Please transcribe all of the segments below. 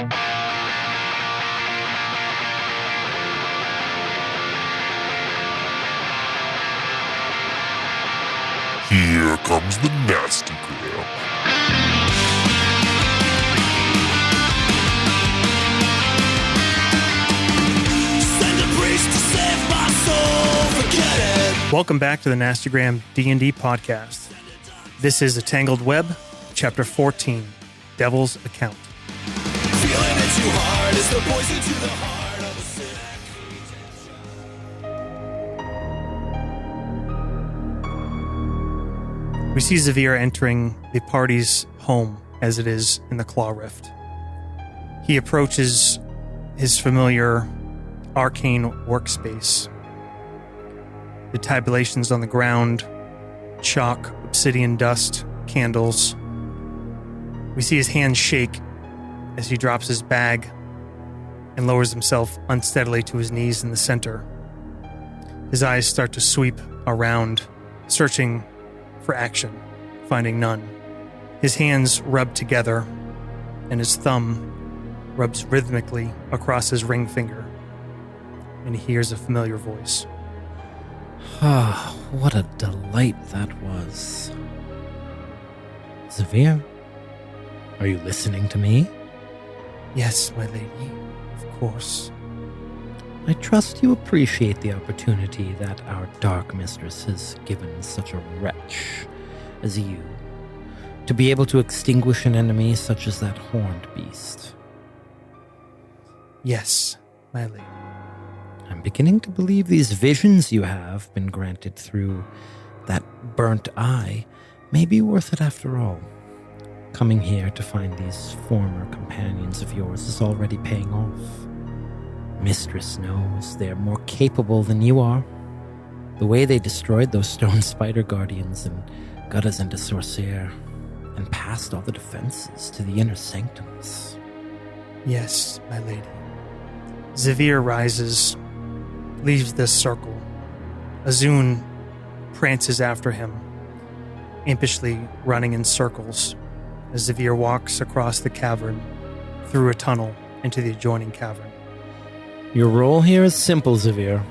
Here comes the nasty gram. Send a priest to save my soul, forget it. Welcome back to the Nastygram D&D podcast. This is A Tangled Web, Chapter 14, Devil's Account. Feeling it too hard is the poison to the heart of a sick. We see Zy'vir entering the party's home as it is in the Claw Rift. He approaches his familiar arcane workspace. The tabulations on the ground, chalk, obsidian dust, candles. We see his hands shake as he drops his bag and lowers himself unsteadily to his knees in the center. His eyes start to sweep around, searching for action, finding none. His hands rub together, and his thumb rubs rhythmically across his ring finger, and he hears a familiar voice. Ah, what a delight that was. Zy'vir, are you listening to me? Yes, my lady, of course. I trust you appreciate the opportunity that our dark mistress has given such a wretch as you to be able to extinguish an enemy such as that horned beast. Yes, my lady. I'm beginning to believe these visions you have been granted through that burnt eye may be worth it after all. Coming here to find these former companions of yours is already paying off. Mistress knows they're more capable than you are. The way they destroyed those stone spider guardians and got us into Sorcerer and passed all the defenses to the inner sanctums. Yes, my lady. Zy'vir rises, leaves this circle. Azun prances after him, impishly running in circles as Zy'vir walks across the cavern, through a tunnel into the adjoining cavern. Your role here is simple, Zy'vir.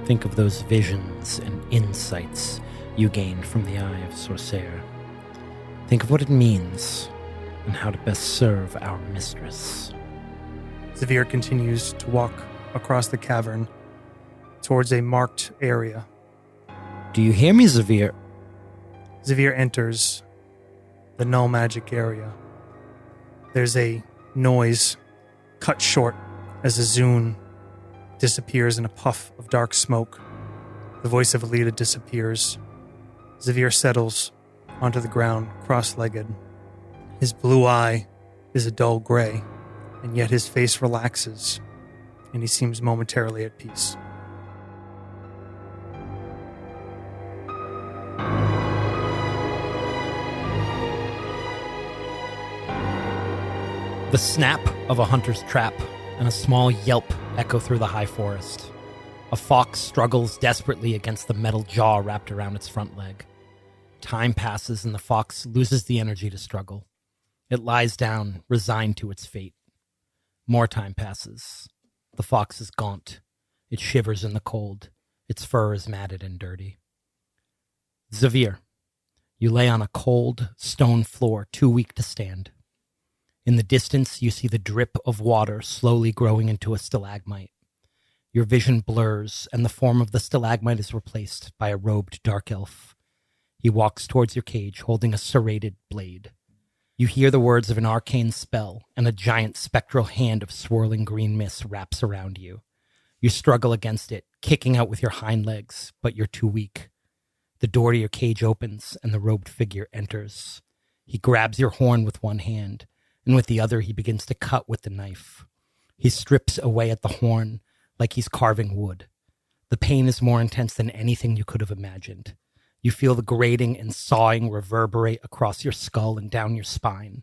Think of those visions and insights you gained from the Eye of Sorcerer. Think of what it means and how to best serve our mistress. Zy'vir continues to walk across the cavern towards a marked area. Do you hear me, Zy'vir? Zy'vir enters the null magic area. There's a noise cut short as Azun disappears in a puff of dark smoke. The voice of Alita disappears. Zy'vir settles onto the ground, cross-legged. His blue eye is a dull gray, and yet his face relaxes, and he seems momentarily at peace. The snap of a hunter's trap and a small yelp echo through the high forest. A fox struggles desperately against the metal jaw wrapped around its front leg. Time passes and the fox loses the energy to struggle. It lies down, resigned to its fate. More time passes. The fox is gaunt. It shivers in the cold. Its fur is matted and dirty. Zy'vir, you lay on a cold, stone floor too weak to stand. In the distance, you see the drip of water slowly growing into a stalagmite. Your vision blurs, and the form of the stalagmite is replaced by a robed dark elf. He walks towards your cage, holding a serrated blade. You hear the words of an arcane spell, and a giant spectral hand of swirling green mist wraps around you. You struggle against it, kicking out with your hind legs, but you're too weak. The door to your cage opens, and the robed figure enters. He grabs your horn with one hand, and with the other he begins to cut with the knife. He strips away at the horn like he's carving wood. The pain is more intense than anything you could have imagined. You feel the grating and sawing reverberate across your skull and down your spine.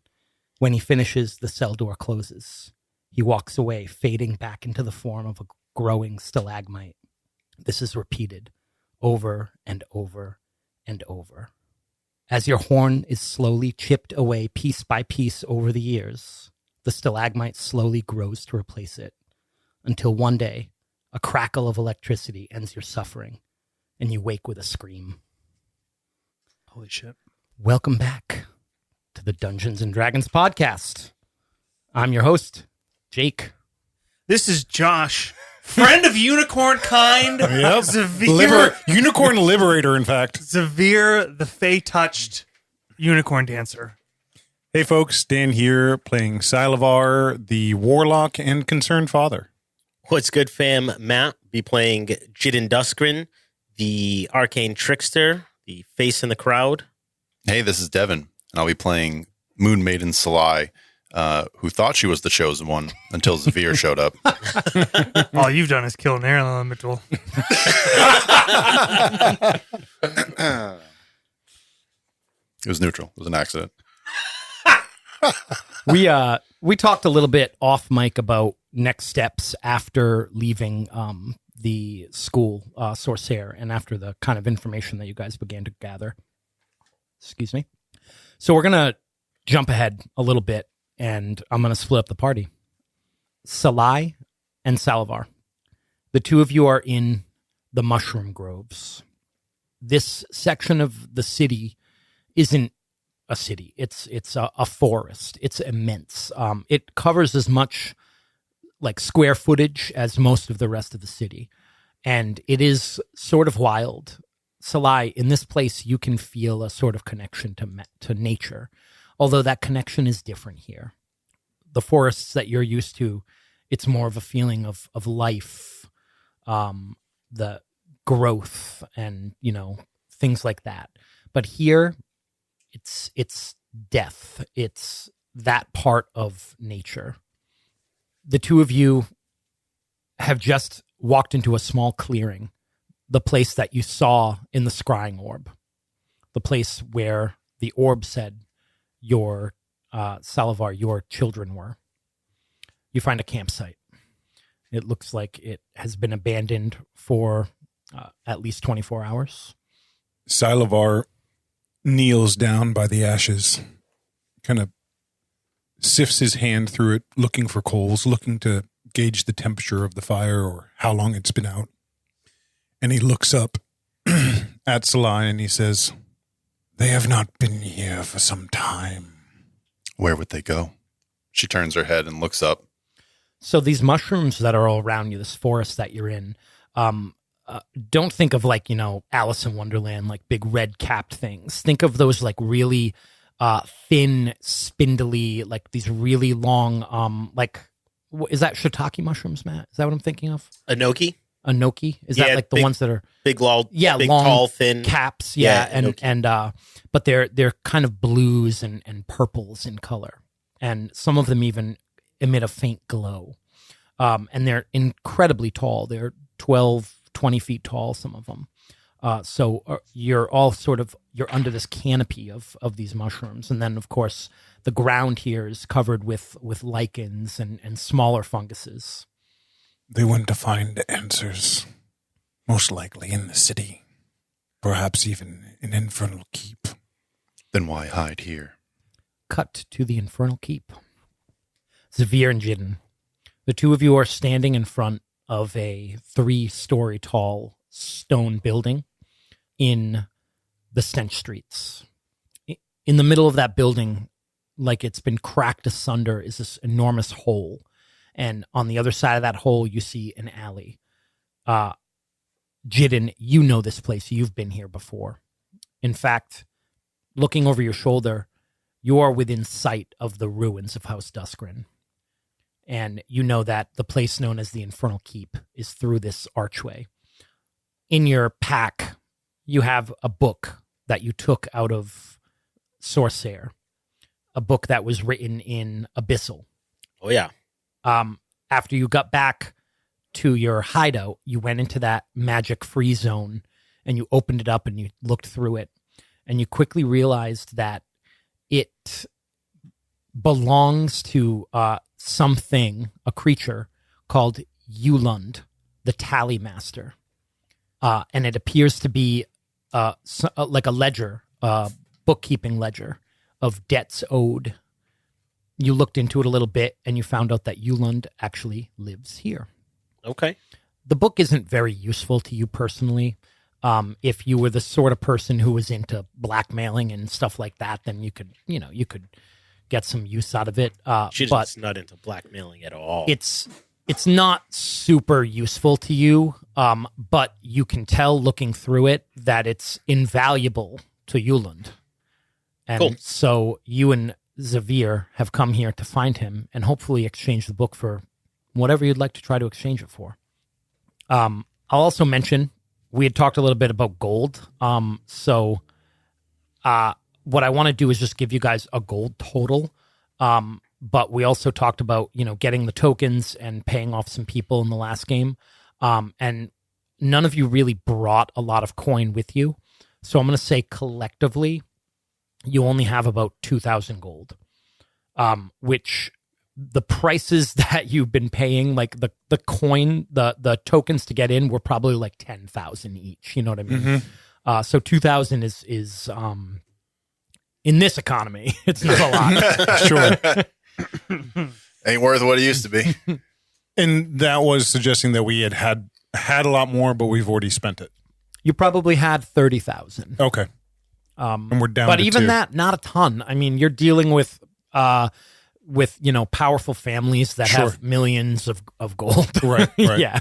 When he finishes, the cell door closes. He walks away, fading back into the form of a growing stalagmite. This is repeated over and over and over. As your horn is slowly chipped away piece by piece over the years, The stalagmite slowly grows to replace it until one day, a crackle of electricity ends your suffering, and you wake with a scream. Holy shit. Welcome back to the Dungeons and Dragons podcast. I'm your host, Jake. This is Josh, friend of unicorn kind. Yep. Zy'vir, Unicorn liberator, in fact. Zy'vir, the Fey-touched unicorn dancer. Hey, folks. Dan here, playing Sylavar, the warlock and concerned father. What's good, fam? Matt be playing Jiddin and Zy'vir, the arcane trickster, the face in the crowd. Hey, this is Devin, and I'll be playing Moon Maiden Sylai, who thought she was the chosen one until Zy'vir showed up. All you've done is kill an air elemental. It was neutral. It was an accident. We talked a little bit off mic about next steps after leaving the school, Sorcerer, and after the kind of information that you guys began to gather. Excuse me. So we're going to jump ahead a little bit, and I'm going to split up the party. Sylai and Sylavar. The two of you are in the mushroom groves. This section of the city isn't a city. It's a forest. It's immense. It covers as much like square footage as most of the rest of the city. And it is sort of wild. Sylai, in this place, you can feel a sort of connection to nature, although that connection is different here. The forests that you're used to, it's more of a feeling of life, the growth and, things like that. But here, it's death. It's that part of nature. The two of you have just walked into a small clearing, the place that you saw in the scrying orb, the place where the orb said your Sylavar, your children were. You find a campsite. It looks like it has been abandoned for at least 24 hours. Sylavar kneels down by the ashes, kind of sifts his hand through it, looking for coals, looking to gauge the temperature of the fire or how long it's been out. And he looks up at Sylai and he says, "They have not been here for some time." Where would they go? She turns her head and looks up. So these mushrooms that are all around you, this forest that you're in, don't think of like, Alice in Wonderland, like big red capped things. Think of those like really thin, spindly, like these really long, is that shiitake mushrooms, Matt? Is that what I'm thinking of? Enoki? Is that like the ones that are big, long, tall, thin caps? Enoki. and but they're kind of blues and purples in color, and some of them even emit a faint glow. And they're incredibly tall. They're 12, 20 feet tall, some of them. So you're all you're under this canopy of these mushrooms. And then, of course, the ground here is covered with lichens and smaller funguses. They went to find answers, most likely in the city, perhaps even in Infernal Keep. Then why hide here? Cut to the Infernal Keep. Zy'vir and Jiddin. The two of you are standing in front of a 3-story tall stone building in the stench streets. In the middle of that building, like it's been cracked asunder, is this enormous hole. And on the other side of that hole, you see an alley. Jiddin, you know this place. You've been here before. In fact, looking over your shoulder, you are within sight of the ruins of House Duskren. And you know that the place known as the Infernal Keep is through this archway. In your pack, you have a book that you took out of Sorcerer, a book that was written in Abyssal. Oh, yeah. After you got back to your hideout, you went into that magic-free zone, and you opened it up and you looked through it, and you quickly realized that it belongs to something, a creature called Yuland, the Tally Master. And it appears to be like a ledger, bookkeeping ledger of debts owed. you looked into it a little bit and you found out that Yuland actually lives here. Okay. The book isn't very useful to you personally. If you were the sort of person who was into blackmailing and stuff like that, then you could get some use out of it. Jiddin's not into blackmailing at all. It's not super useful to you, but you can tell looking through it that it's invaluable to Yuland. And Cool. so you and Zy'vir have come here to find him and hopefully exchange the book for whatever you'd like to try to exchange it for. I'll also mention, we had talked a little bit about gold. So what I want to do is just give you guys a gold total. But we also talked about, getting the tokens and paying off some people in the last game. And none of you really brought a lot of coin with you. So I'm going to say collectively, you only have about 2,000 gold, which the prices that you've been paying, like the coin, the tokens to get in were probably like 10,000 each. You know what I mean? So 2,000 is in this economy, it's not a lot. Sure. Ain't worth what it used to be. And that was suggesting that we had a lot more, but we've already spent it. You probably had 30,000. Okay. And we're down But to even 2. that, not a ton. I mean, you're dealing with powerful families that Sure. have millions of gold. Right. Yeah.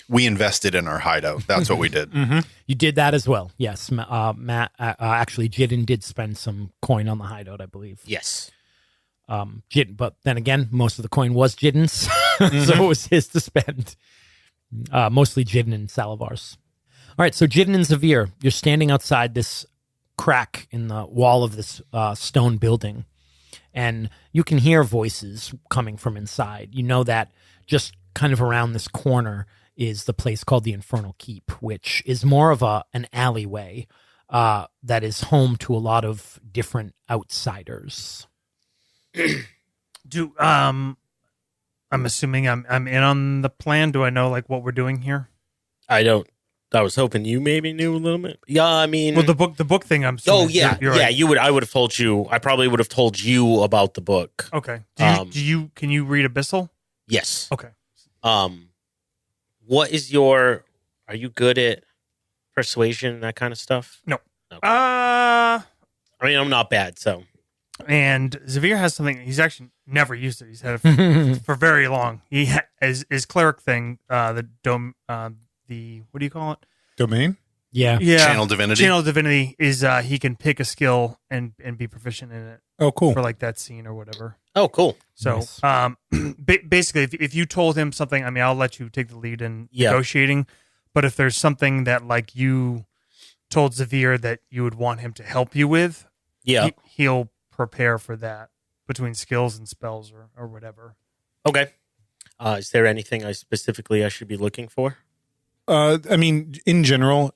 We invested in our hideout. That's what we did. You did that as well. Yes. Matt, actually, Jiddin did spend some coin on the hideout, I believe. Yes. But then again, most of the coin was Jiddin's, so it was his to spend. Mostly Jiddin and Sylavar's. All right, so Jiddin and Zy'vir, you're standing outside this crack in the wall of this stone building, and you can hear voices coming from inside. You know that just kind of around this corner is the place called the Infernal Keep, which is more of an alleyway that is home to a lot of different outsiders. I'm assuming I'm in on the plan. Do I know like what we're doing here? I was hoping you maybe knew a little bit. Yeah, I mean, Well, the book thing. I'm. Assuming, oh yeah, you're yeah. right. You would. I would have told you. I probably would have told you about the book. Okay. Can you read Abyssal? Yes. Okay. What is your? Are you good at persuasion and that kind of stuff? No. Okay. I mean, I'm not bad. So. And Zy'vir has something. He's actually never used it. He's had it for very long. He his cleric thing. The what do you call it? Domain? Yeah. Channel divinity. Channel divinity is he can pick a skill and be proficient in it Oh, cool. for like that scene or whatever. Oh, cool. So, Nice. Basically, if you told him something, I mean, I'll let you take the lead in Yeah. negotiating. But if there's something that like you told Zy'vir that you would want him to help you with, Yeah. he'll prepare for that between skills and spells or whatever. Okay. Is there anything I should be looking for? I mean, in general,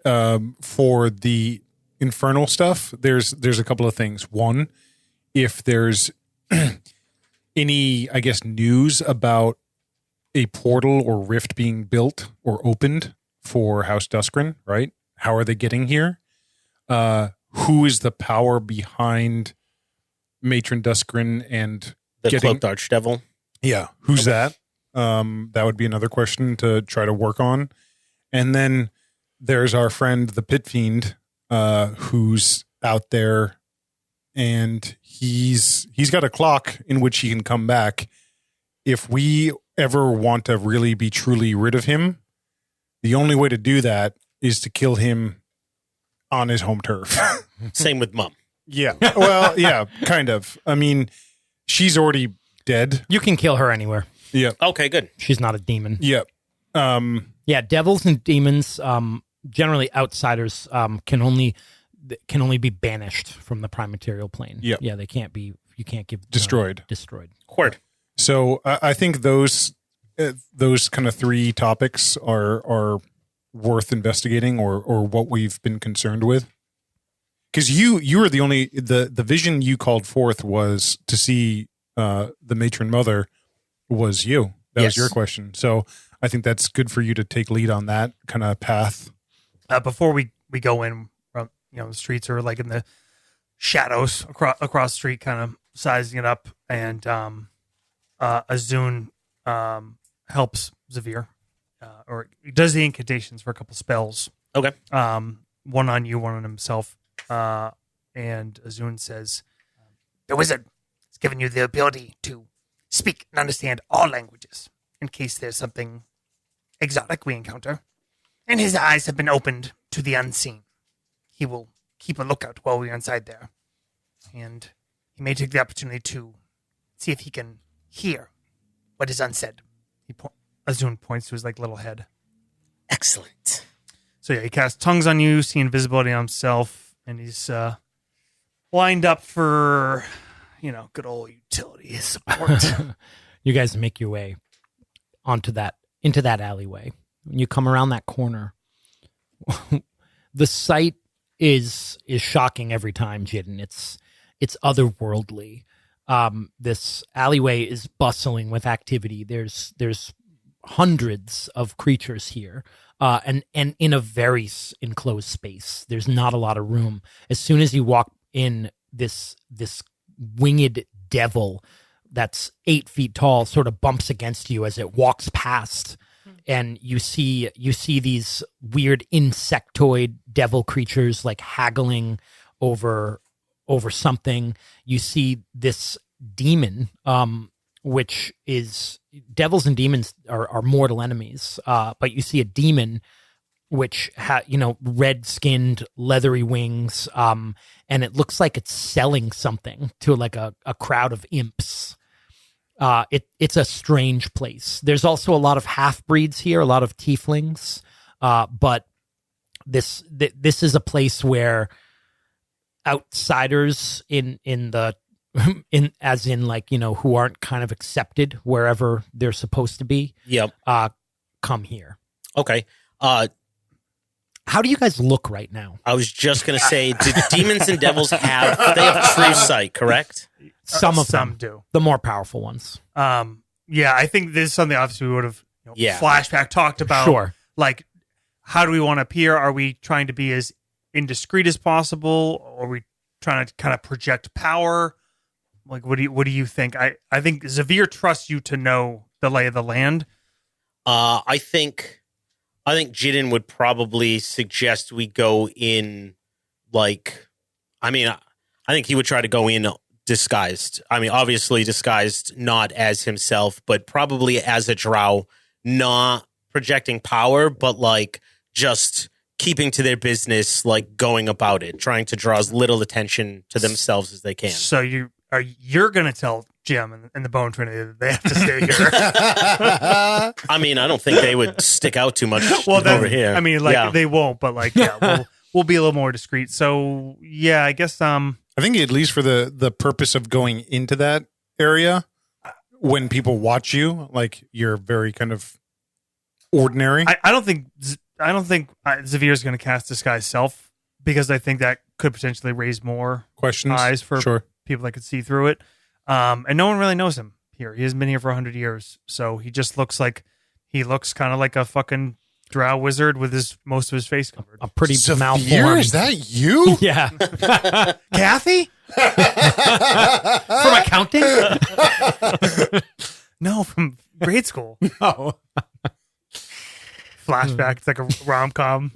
for the infernal stuff, there's a couple of things. One, if there's any, I guess, news about a portal or rift being built or opened for House Duskren, right? How are they getting here? Who is the power behind Matron Duskren and The getting, cloaked archdevil. yeah, who's that? That would be another question to try to work on. And then there's our friend, the Pit Fiend, who's out there, and he's got a clock in which he can come back. If we ever want to really be truly rid of him, the only way to do that is to kill him on his home turf. Same with Mum. Yeah. Well, yeah, kind of. I mean, she's already dead. You can kill her anywhere. Yeah. Okay, good. She's not a demon. Yeah. Yeah, devils and demons, generally outsiders, can only be banished from the prime material plane. Yep. Yeah, they can't be. You can't give Destroyed. Destroyed. Word. So I think those kind of 3 topics are worth investigating or what we've been concerned with. Because you were the only the vision you called forth was to see the matron mother was you. That was Yes. your question. So I think that's good for you to take lead on that kind of path. Before we go in, the streets are like in the shadows across the street, kind of sizing it up, and Azun helps Zy'vir, or does the incantations for a couple spells. Okay. One on you, one on himself. And Azun says, "The wizard has given you the ability to speak and understand all languages in case there's something exotic we encounter. And his eyes have been opened to the unseen. He will keep a lookout while we are inside there. And he may take the opportunity to see if he can hear what is unsaid." Azun points to his little head. Excellent. So yeah, he casts tongues on you, see invisibility on himself, and he's lined up for, good old utility support. You guys make your way into that alleyway. When you come around that corner, the sight is shocking every time, Jiddin. It's otherworldly. This alleyway is bustling with activity. There's hundreds of creatures here, and in a very enclosed space. There's not a lot of room. As soon as you walk in, this winged devil that's 8 feet tall sort of bumps against you as it walks past, and you see these weird insectoid devil creatures haggling over something. You see this demon, which is devils and demons are mortal enemies. But you see a demon which red skinned, leathery wings, and it looks like it's selling something to a crowd of imps. It's a strange place. There's also a lot of half breeds here, a lot of tieflings, but this is a place where outsiders who aren't kind of accepted wherever they're supposed to be. Yep. Come here. Okay. How do you guys look right now? I was just going to say, do demons and devils have true sight, correct? Some of some them do. The more powerful ones. Yeah, I think this is something obviously we would have Yeah. flashback talked about. Sure. How do we want to appear? Are we trying to be as indiscreet as possible? Or are we trying to kind of project power? What do you think? I think Zy'vir trusts you to know the lay of the land. I think Jiddin would probably suggest we go in I think he would try to go in disguised. I mean, obviously disguised not as himself, but probably as a drow, not projecting power, but just keeping to their business, going about it, trying to draw as little attention to themselves as they can. So you're going to tell Jim and the Bone Trinity that they have to stay here. I mean, I don't think they would stick out too much over here. I mean, they won't, but we'll be a little more discreet. So yeah, I guess I think at least for the purpose of going into that area, when people watch you, you're very kind of ordinary. I don't think Zy'vir is going to cast Disguise Self, because I think that could potentially raise more Questions? eyes for Sure. people that could see through it. And no one really knows him here. He hasn't been here for 100 years, so he just looks kind of like a fucking drow wizard with most of his face covered. A pretty Zy'vir, malformed. is that you? Yeah. Kathy? From accounting? No, from grade school. Oh. Flashback. It's like a rom-com.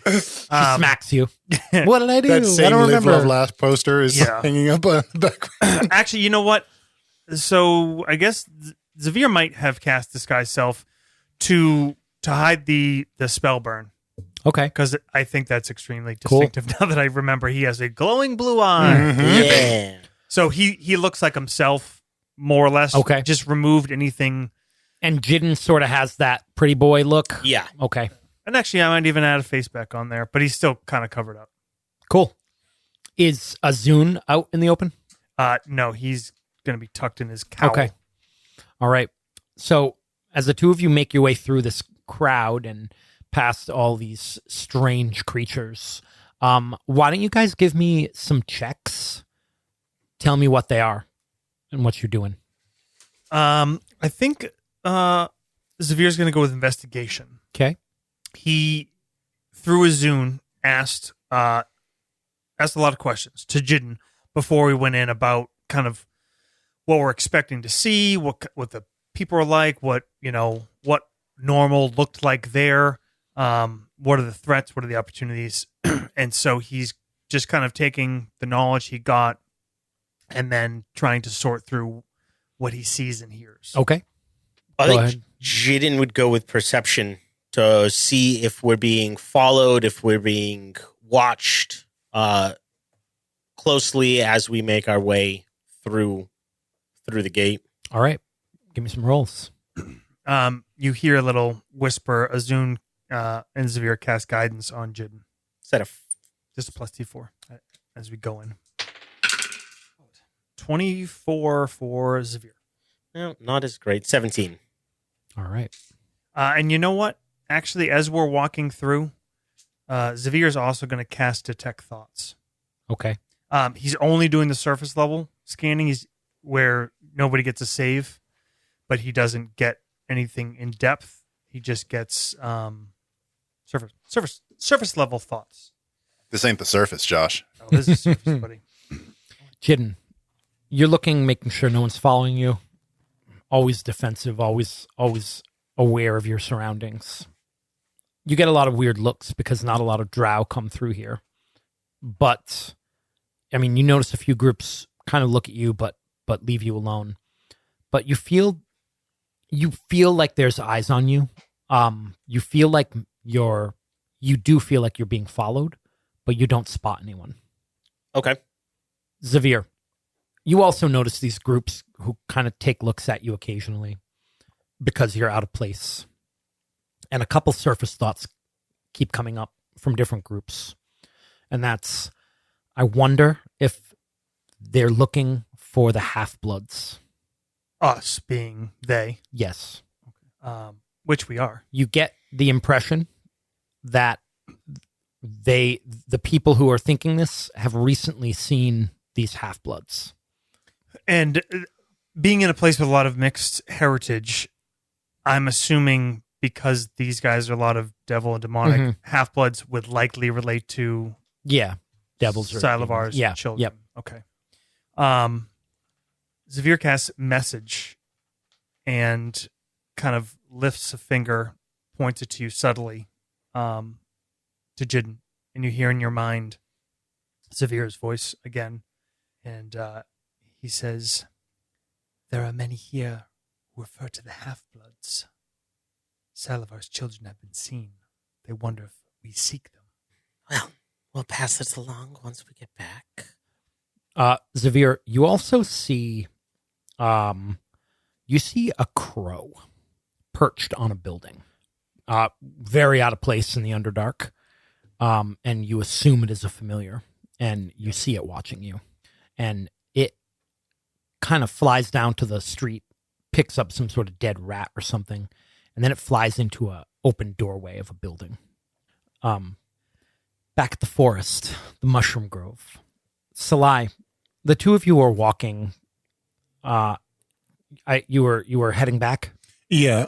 She smacks you. What did I do? That I same don't Live remember. Love Last poster is Yeah. hanging up on the background. Actually, you know what? So I guess Zy'vir might have cast Disguise Self to hide the spell burn, Okay. because I think that's extremely Cool. distinctive. Now that I remember, he has a glowing blue eye. Mm-hmm. Yeah. So he looks like himself, more or less. Okay. Just removed anything. And Jiddin sort of has that pretty boy look. Yeah. Okay. And actually, I might even add a face back on there, but he's still kind of covered up. Cool. Is Azun out in the open? No, he's going to be tucked in his cowl. Okay. All right. So as the two of you make your way through this crowd and past all these strange creatures, why don't you guys give me some checks? Tell me what they are and what you're doing. I think Zy'vir's going to go with investigation. Okay. He, through his Zune, asked a lot of questions to Jiddin, before we went in about kind of what we're expecting to see, what the people are like, what normal looked like there, what are the threats, what are the opportunities, and so he's just kind of taking the knowledge he got and then trying to sort through what he sees and hears. Okay. I Go think ahead. Jiddin would go with perception to see if we're being followed, if we're being watched closely as we make our way through the gate. All right. Give me some rolls. You hear a little whisper. Azun and Zy'vir cast guidance on Jiddin. Is that a Just a plus T4 as we go in. 24 for Zy'vir. no, not as great. 17. All right. And you know what? Actually, as we're walking through, Zy'vir is also going to cast Detect Thoughts. Okay. He's only doing the surface level scanning. He's where nobody gets a save, but he doesn't get anything in depth. He just gets surface level thoughts. This ain't the surface, Josh. Oh, this is surface, buddy. Jiddin, you're looking, making sure no one's following you. Always defensive, always aware of your surroundings. You get a lot of weird looks because not a lot of drow come through here. But, I mean, you notice a few groups kind of look at you, but leave you alone. But you feel like there's eyes on you. You feel like you do feel like you're being followed, but you don't spot anyone. Okay. Zy'vir, you also notice these groups who kind of take looks at you occasionally because you're out of place. And a couple surface thoughts keep coming up from different groups. And that's, I wonder if they're looking for the half-bloods. Us being they, Yes. which we are. You get the impression that the people who are thinking this have recently seen these half-bloods. And being in a place with a lot of mixed heritage, I'm assuming because these guys are a lot of devil and demonic, half-bloods would likely relate to Yeah. Devils are Sylavar's children. Yep. Okay. Zy'vir casts message and kind of lifts a finger, points it to you subtly, to Jiddin, and you hear in your mind Zy'vir's voice again, and he says, "There are many here who refer to the half-bloods. Sylavar's children have been seen. They wonder if we seek them." Well, we'll pass it along once we get back. Zy'vir, you also see, a crow perched on a building, very out of place in the Underdark, and you assume it is a familiar, and you see it watching you, and it kind of flies down to the street, picks up some sort of dead rat or something, and then it flies into a open doorway of a building. Back at the forest, the mushroom grove. Sylai, the two of you are walking. You were heading back, Yeah.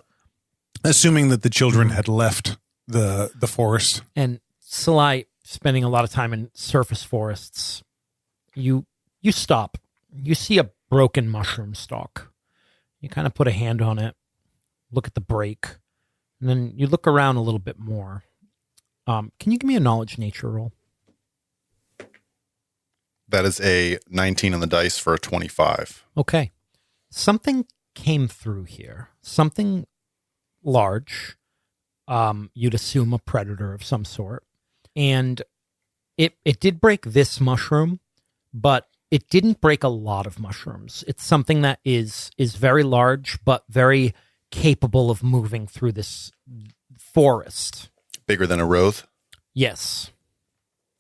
Assuming that the children had left the forest. and Sylai, spending a lot of time in surface forests. You stop. You see a broken mushroom stalk. You kind of put a hand on it, look at the break, and then you look around a little bit more. Can you give me a knowledge nature roll? That is a 19 on the dice for a 25. Okay. Something came through here. Something large. You'd assume a predator of some sort. And it did break this mushroom, but it didn't break a lot of mushrooms. It's something that is very large, but very capable of moving through this forest. Bigger than a Roth. Yes.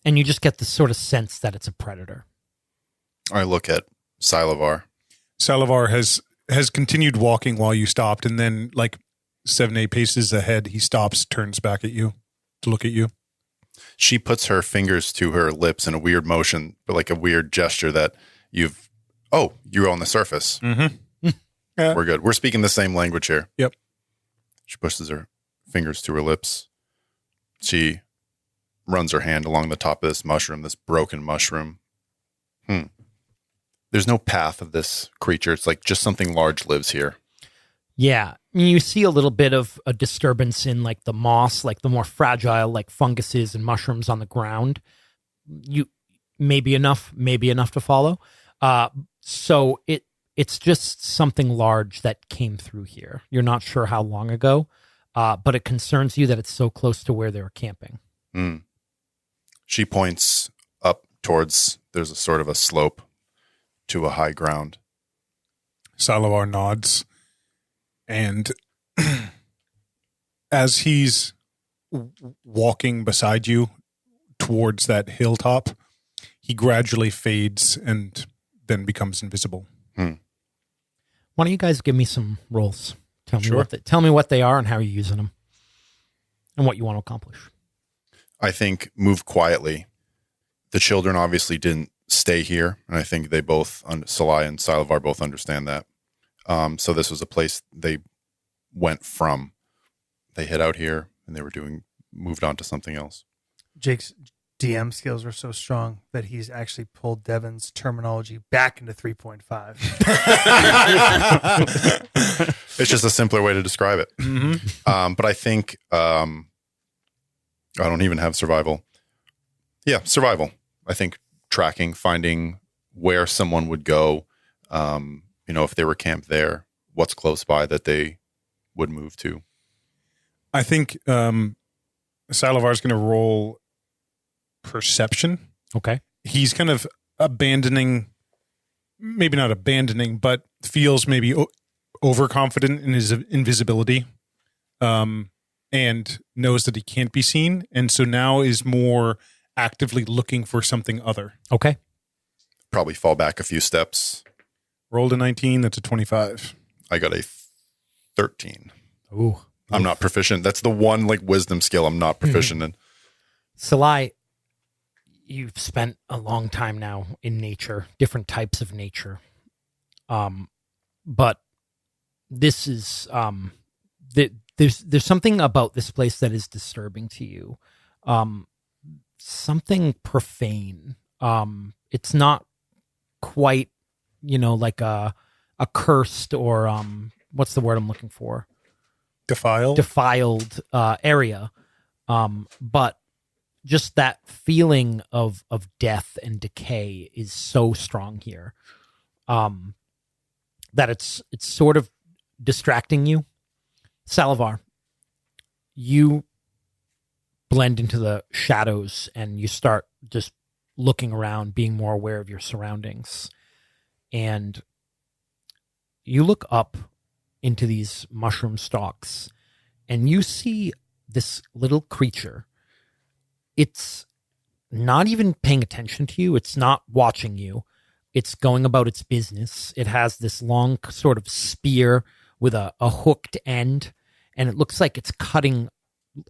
And you just get this sort of sense that it's a predator. I look at Sylavar. Sylavar has continued walking while you stopped, and then like 7-8 paces ahead, he stops, turns back at you to look at you. She puts her fingers to her lips in a weird motion, but like a weird gesture that you're on the surface. Mm-hmm. Yeah. We're good. We're speaking the same language here. Yep. She pushes her fingers to her lips. She runs her hand along the top of this mushroom, this broken mushroom. there's no path of this creature. It's like just something large lives here. Yeah. I mean, you see a little bit of a disturbance in like the moss, like the more fragile, like funguses and mushrooms on the ground. You maybe enough to follow. So it's just something large that came through here. You're not sure how long ago, but it concerns you that it's so close to where they were camping. Mm. She points up towards, there's a sort of a slope to a high ground. Sylavar nods, and as he's walking beside you towards that hilltop, he gradually fades and then becomes invisible. Why don't you guys give me some rolls? Tell Sure. me what they are and how you're using them, and what you want to accomplish. I think move quietly. The children obviously didn't stay here, and I think they both, Sylai and Sylavar, both understand that. So this was a place they went from. They hid out here, and they were moved on to something else. Jake's DM skills are so strong that he's actually pulled Devin's terminology back into 3.5. It's just a simpler way to describe it. Mm-hmm. But I think I don't even have survival. Yeah, survival. I think tracking, finding where someone would go, if they were camped there, what's close by that they would move to. I think Sylavar's going to roll perception. Okay. He's kind of maybe not abandoning, but feels maybe overconfident in his invisibility, and knows that he can't be seen. And so now is more actively looking for something other. Okay. Probably fall back a few steps. Rolled a 19. That's a 25. I got a 13. Ooh. I'm not proficient. That's the one wisdom skill I'm not proficient in. Sylai, you've spent a long time now in nature, different types of nature. But this is there's something about this place that is disturbing to you. Something profane. It's not quite, like a cursed or what's the word I'm looking for? Defiled area. But just that feeling of death and decay is so strong here, that it's sort of distracting you. Sylavar, you blend into the shadows and you start just looking around, being more aware of your surroundings. And you look up into these mushroom stalks and you see this little creature. It's not even paying attention to you. It's not watching you. It's going about its business. It has this long sort of spear with a hooked end, and it looks like it's cutting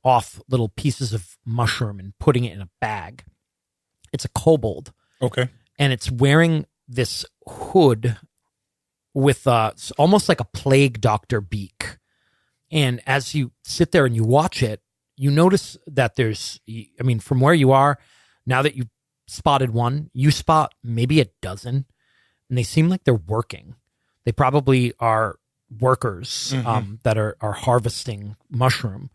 off little pieces of mushroom and putting it in a bag. It's a kobold. Okay. And it's wearing this hood with almost like a plague doctor beak. And as you sit there and you watch it, you notice that from where you are, now that you've spotted one, you spot maybe a dozen, and they seem like they're working. They probably are workers that are harvesting mushroom.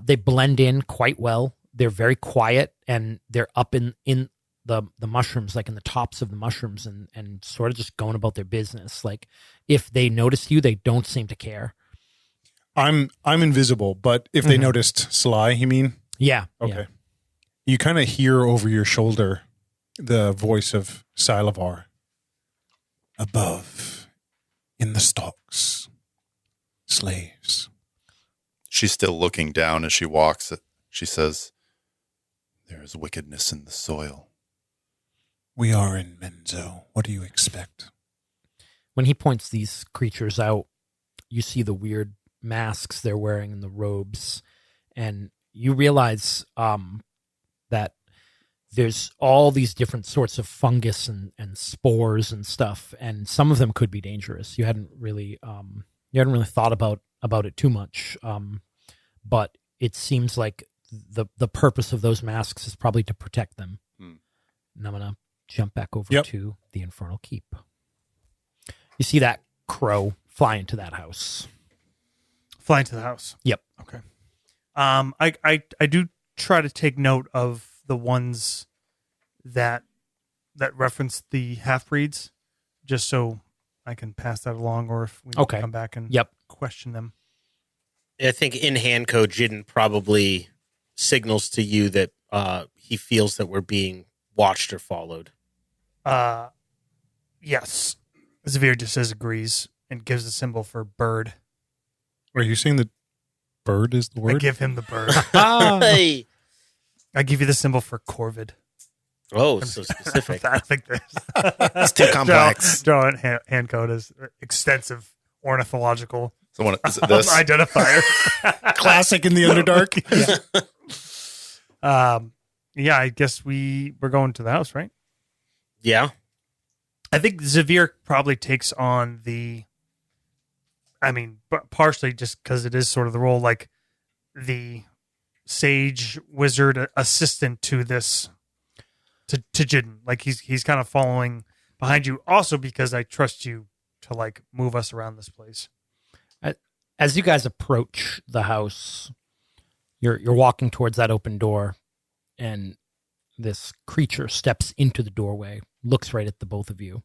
They blend in quite well. They're very quiet, and they're up in the mushrooms, like in the tops of the mushrooms, and sort of just going about their business. Like if they notice you, they don't seem to care. I'm invisible, but if they noticed Sylai, you mean? Yeah. Okay. Yeah. You kind of hear over your shoulder the voice of Sylavar. Above, in the stalks, slaves. She's still looking down as she walks. She says, "There is wickedness in the soil." We are in Menzo. What do you expect? When he points these creatures out, you see the weird masks they're wearing and the robes, and you realize that there's all these different sorts of fungus and spores and stuff, and some of them could be dangerous. You hadn't really thought about it too much, but it seems like the purpose of those masks is probably to protect them. And I'm gonna jump back over to the Infernal Keep. You see that crow fly into that house. Fly into the house. Yep. Okay. I do try to take note of the ones that reference the half breeds, just so I can pass that along, or if we need to come back and question them. I think in hand code, Jiddin probably signals to you that he feels that we're being watched or followed. Yes. Zy'vir just says agrees and gives a symbol for bird. Are you saying that bird is the word? I give him the bird. Hey. I give you the symbol for corvid. Oh, so specific. I think It's too complex. Drawing hand code is extensive ornithological Is it this? identifier. Classic in the Underdark. Yeah, I guess we're going to the house, right? Yeah. I think Zy'vir probably takes on partially just because it is sort of the role, like the sage wizard assistant to this, to Jiddin. Like he's kind of following behind you, also because I trust you to like move us around this place. As you guys approach the house, you're walking towards that open door, and this creature steps into the doorway, looks right at the both of you,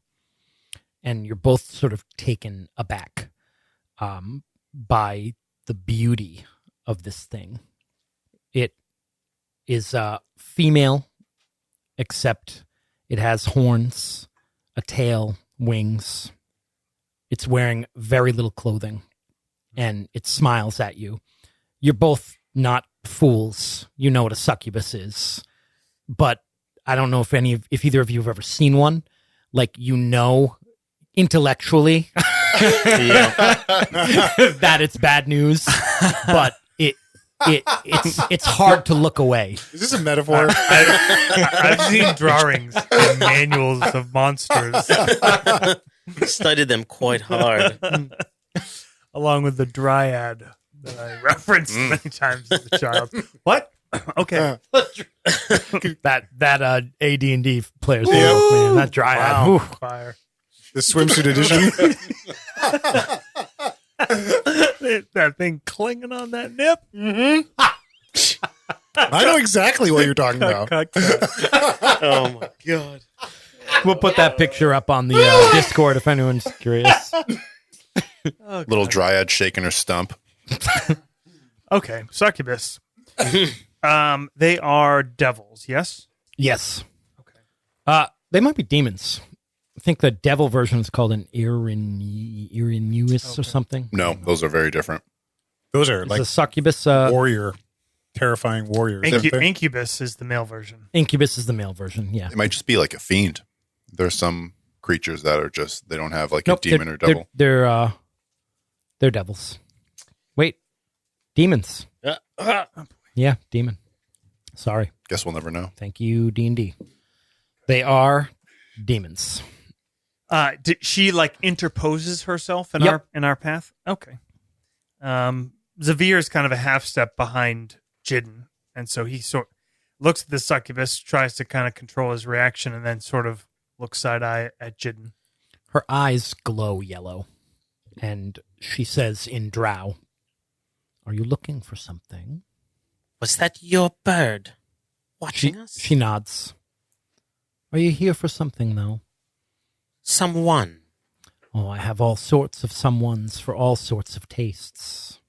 and you're both sort of taken aback by the beauty of this thing. It is female, except it has horns, a tail, wings. It's wearing very little clothing, and it smiles at you. You're both not fools. You know what a succubus is, but I don't know if either of you have ever seen one. Like, intellectually that it's bad news, but it's hard to look away. Is this a metaphor? I've seen drawings and manuals of monsters, Studied them quite hard. along with the dryad that I referenced many times as a child. What? Okay. that AD&D players, man, that dryad. Wow. Whew. Fire. The swimsuit edition. That thing clinging on that nip. I know exactly what you're talking about. Cut. Oh my god. We'll put that picture up on the Discord if anyone's curious. Little dryad shaking her stump. Okay, succubus. They are devils, yes? Yes. Okay. They might be demons. I think the devil version is called an Irenuis or something. No, those are very different. Those are It's like a succubus. warrior, terrifying warriors. Incubus is the male version. Incubus is the male version, yeah. It might just be like a fiend. There's some creatures that are just, they don't have like Nope, a demon or devil. They're devils. Wait, demons. Yeah, demon. Sorry. Guess we'll never know. Thank you, D&D. They are demons. Did she like interposes herself in Yep. our path? Okay. Zy'vir is kind of a half step behind Jiddin, and so he looks at the succubus, tries to kind of control his reaction, and then sort of looks side eye at Jiddin. Her eyes glow yellow, and she says in drow, "Are you looking for something?" Was that your bird watching us? She nods. "Are you here for something, though?" Someone. "Oh, I have all sorts of someones for all sorts of tastes."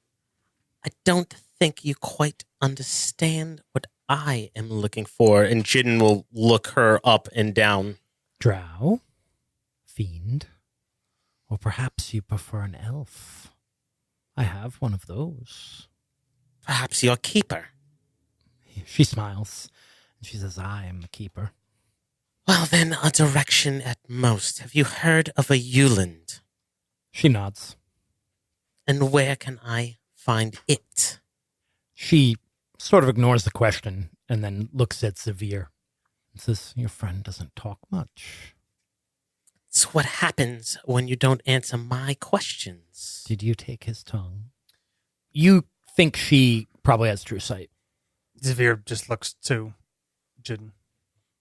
I don't think you quite understand what I am looking for. And Jiddin will look her up and down. Drow? Fiend? Or perhaps you prefer an elf? I have one of those. Perhaps your keeper. She smiles, and she says, "I am the keeper." Well, then, a direction at most. Have you heard of a Yuland? She nods. And where can I find it? She sort of ignores the question and then looks at Zy'vir and says, "Your friend doesn't talk much." It's what happens when you don't answer my questions. "Did you take his tongue?" You think she probably has true sight. Zy'vir just looks to Jiddin,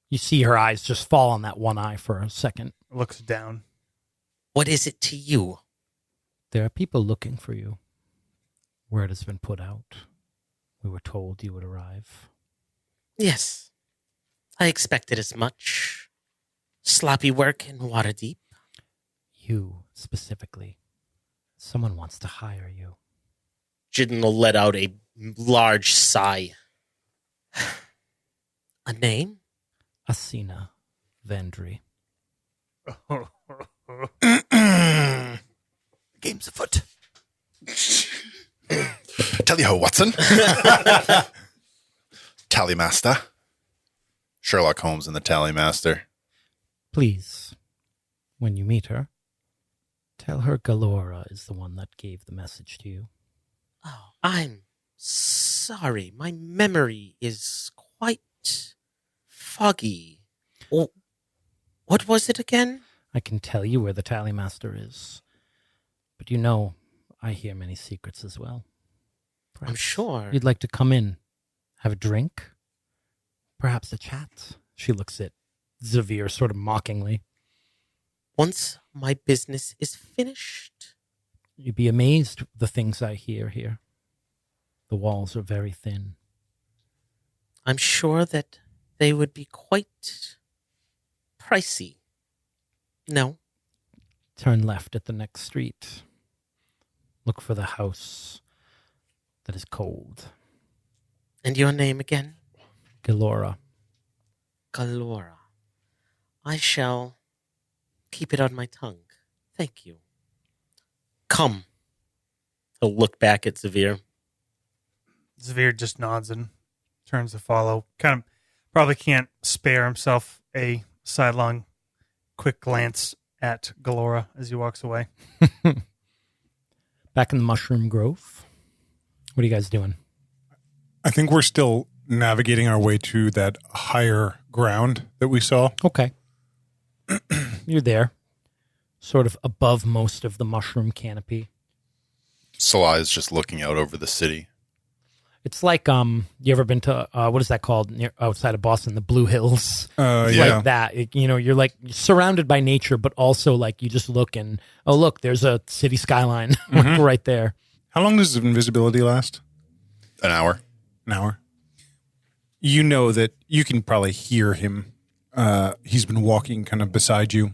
You see her eyes just fall on that one eye for a second. looks down. What is it to you? There are people looking for you. Word has been put out. We were told you would arrive. Yes, I expected as much. Sloppy work in Waterdeep. You, specifically. Someone wants to hire you. Jiddin will let out a large sigh. A name? Asina Vendry. Game's afoot. Tell you how, Watson. Tallymaster. Sherlock Holmes and the Tallymaster. Please, when you meet her, tell her Galora is the one that gave the message to you. Oh, I'm sorry. My memory is quite foggy. Oh, what was it again? I can tell you where the Tallymaster is, but you know I hear many secrets as well. I'm sure. You'd like to come in, have a drink, perhaps a chat. She looks at Zy'vir sort of mockingly. Once my business is finished. You'd be amazed the things I hear here. The walls are very thin. I'm sure that they would be quite pricey. No. Turn left at the next street. Look for the house that is cold. And your name again? Galora. Galora. I shall keep it on my tongue. Thank you. Come. He'll look back at Zy'vir. Zy'vir just nods and turns to follow. Kind of probably can't spare himself a sidelong quick glance at Galora as he walks away. Back in the Mushroom Grove. What are you guys doing? I think we're still navigating our way to that higher ground that we saw. Okay. You're there. Sort of above most of the mushroom canopy. Sylai is just looking out over the city. It's like, you ever been to, what is that called outside of Boston? The Blue Hills. It's Yeah. like that. You're like surrounded by nature, but also like you just look and, oh, look, there's a city skyline like right there. How long does invisibility last? An hour. An hour. You know that you can probably hear him. He's been walking kind of beside you.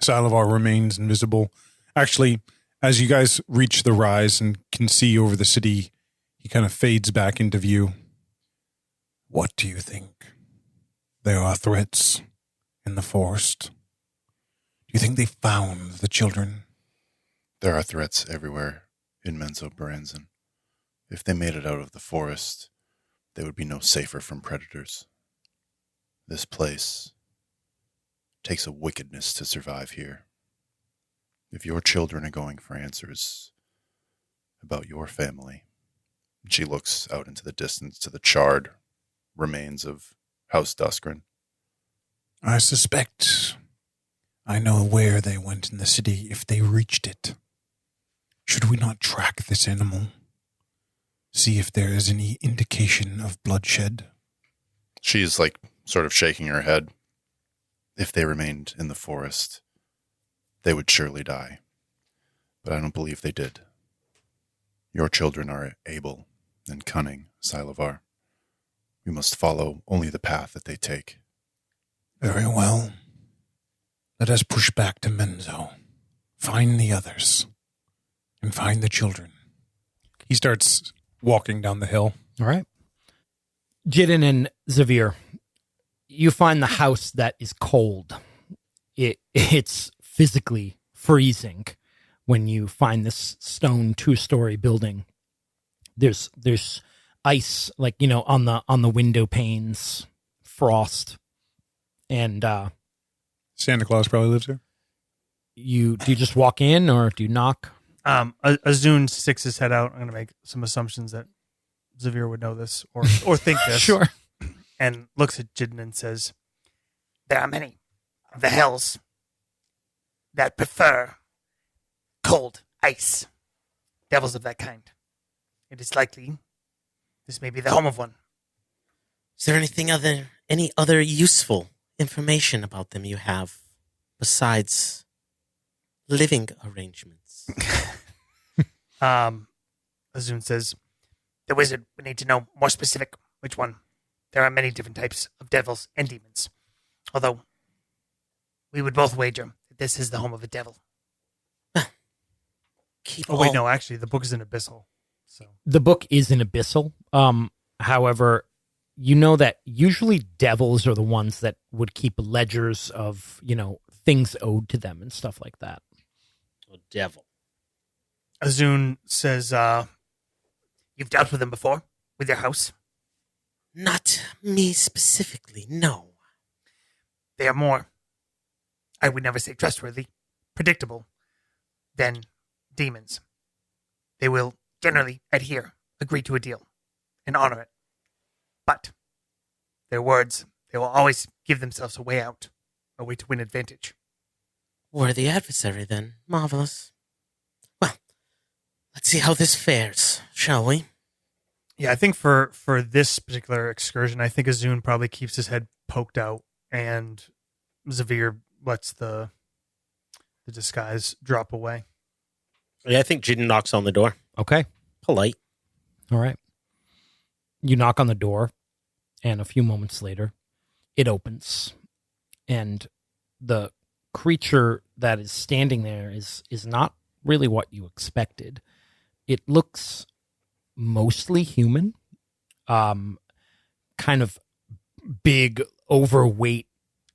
Sylavar remains invisible. Actually, as you guys reach the rise and can see over the city, he kind of fades back into view. What do you think? There are threats in the forest. Do you think they found the children? There are threats everywhere in Menzoberranzan. If they made it out of the forest, they would be no safer from predators. This place takes a wickedness to survive here. If your children are going for answers about your family, she looks out into the distance to the charred remains of House Duskren. I suspect I know where they went in the city if they reached it. Should we not track this animal? See if there is any indication of bloodshed? She's like sort of shaking her head. If they remained in the forest, they would surely die. But I don't believe they did. Your children are able and cunning, Sylavar. We must follow only the path that they take. Very well. Let us push back to Menzo. Find the others. And find the children. He starts walking down the hill. All right. Jiddin and Zy'vir, you find the house that is cold. It's physically freezing when you find this stone 2-story building. There's ice, like, on the window panes, frost, and Santa Claus probably lives there. do you just walk in or do you knock? Azun sticks his head out. I'm going to make some assumptions that Zy'vir would know this or think this. Sure. And looks at Jiddin and says, "There are many of the hells that prefer cold ice. Devils of that kind. It is likely this may be the home of one." Is there any other useful information about them you have besides living arrangements. Azun says, the wizard would need to know more specific which one. There are many different types of devils and demons. Although, we would both wager that this is the home of a devil. Oh, wait, no, actually, the book is in Abyssal. So The book is in Abyssal. However, you know that usually devils are the ones that would keep ledgers of, things owed to them and stuff like that. A devil. Azun says, you've dealt with them before? With your house? Not me specifically, no. They are more, I would never say trustworthy, predictable than demons. They will generally adhere, agree to a deal, and honor it. But their words, they will always give themselves a way out, a way to win advantage. Worthy adversary, then. Marvelous. Well, let's see how this fares, shall we? yeah, I think for this particular excursion, I think Azun probably keeps his head poked out, and Zy'vir lets the disguise drop away. Yeah, I think Jiddin knocks on the door. Okay. Polite. All right. You knock on the door, and a few moments later, it opens, and the creature that is standing there is not really what you expected. It looks mostly human, kind of big, overweight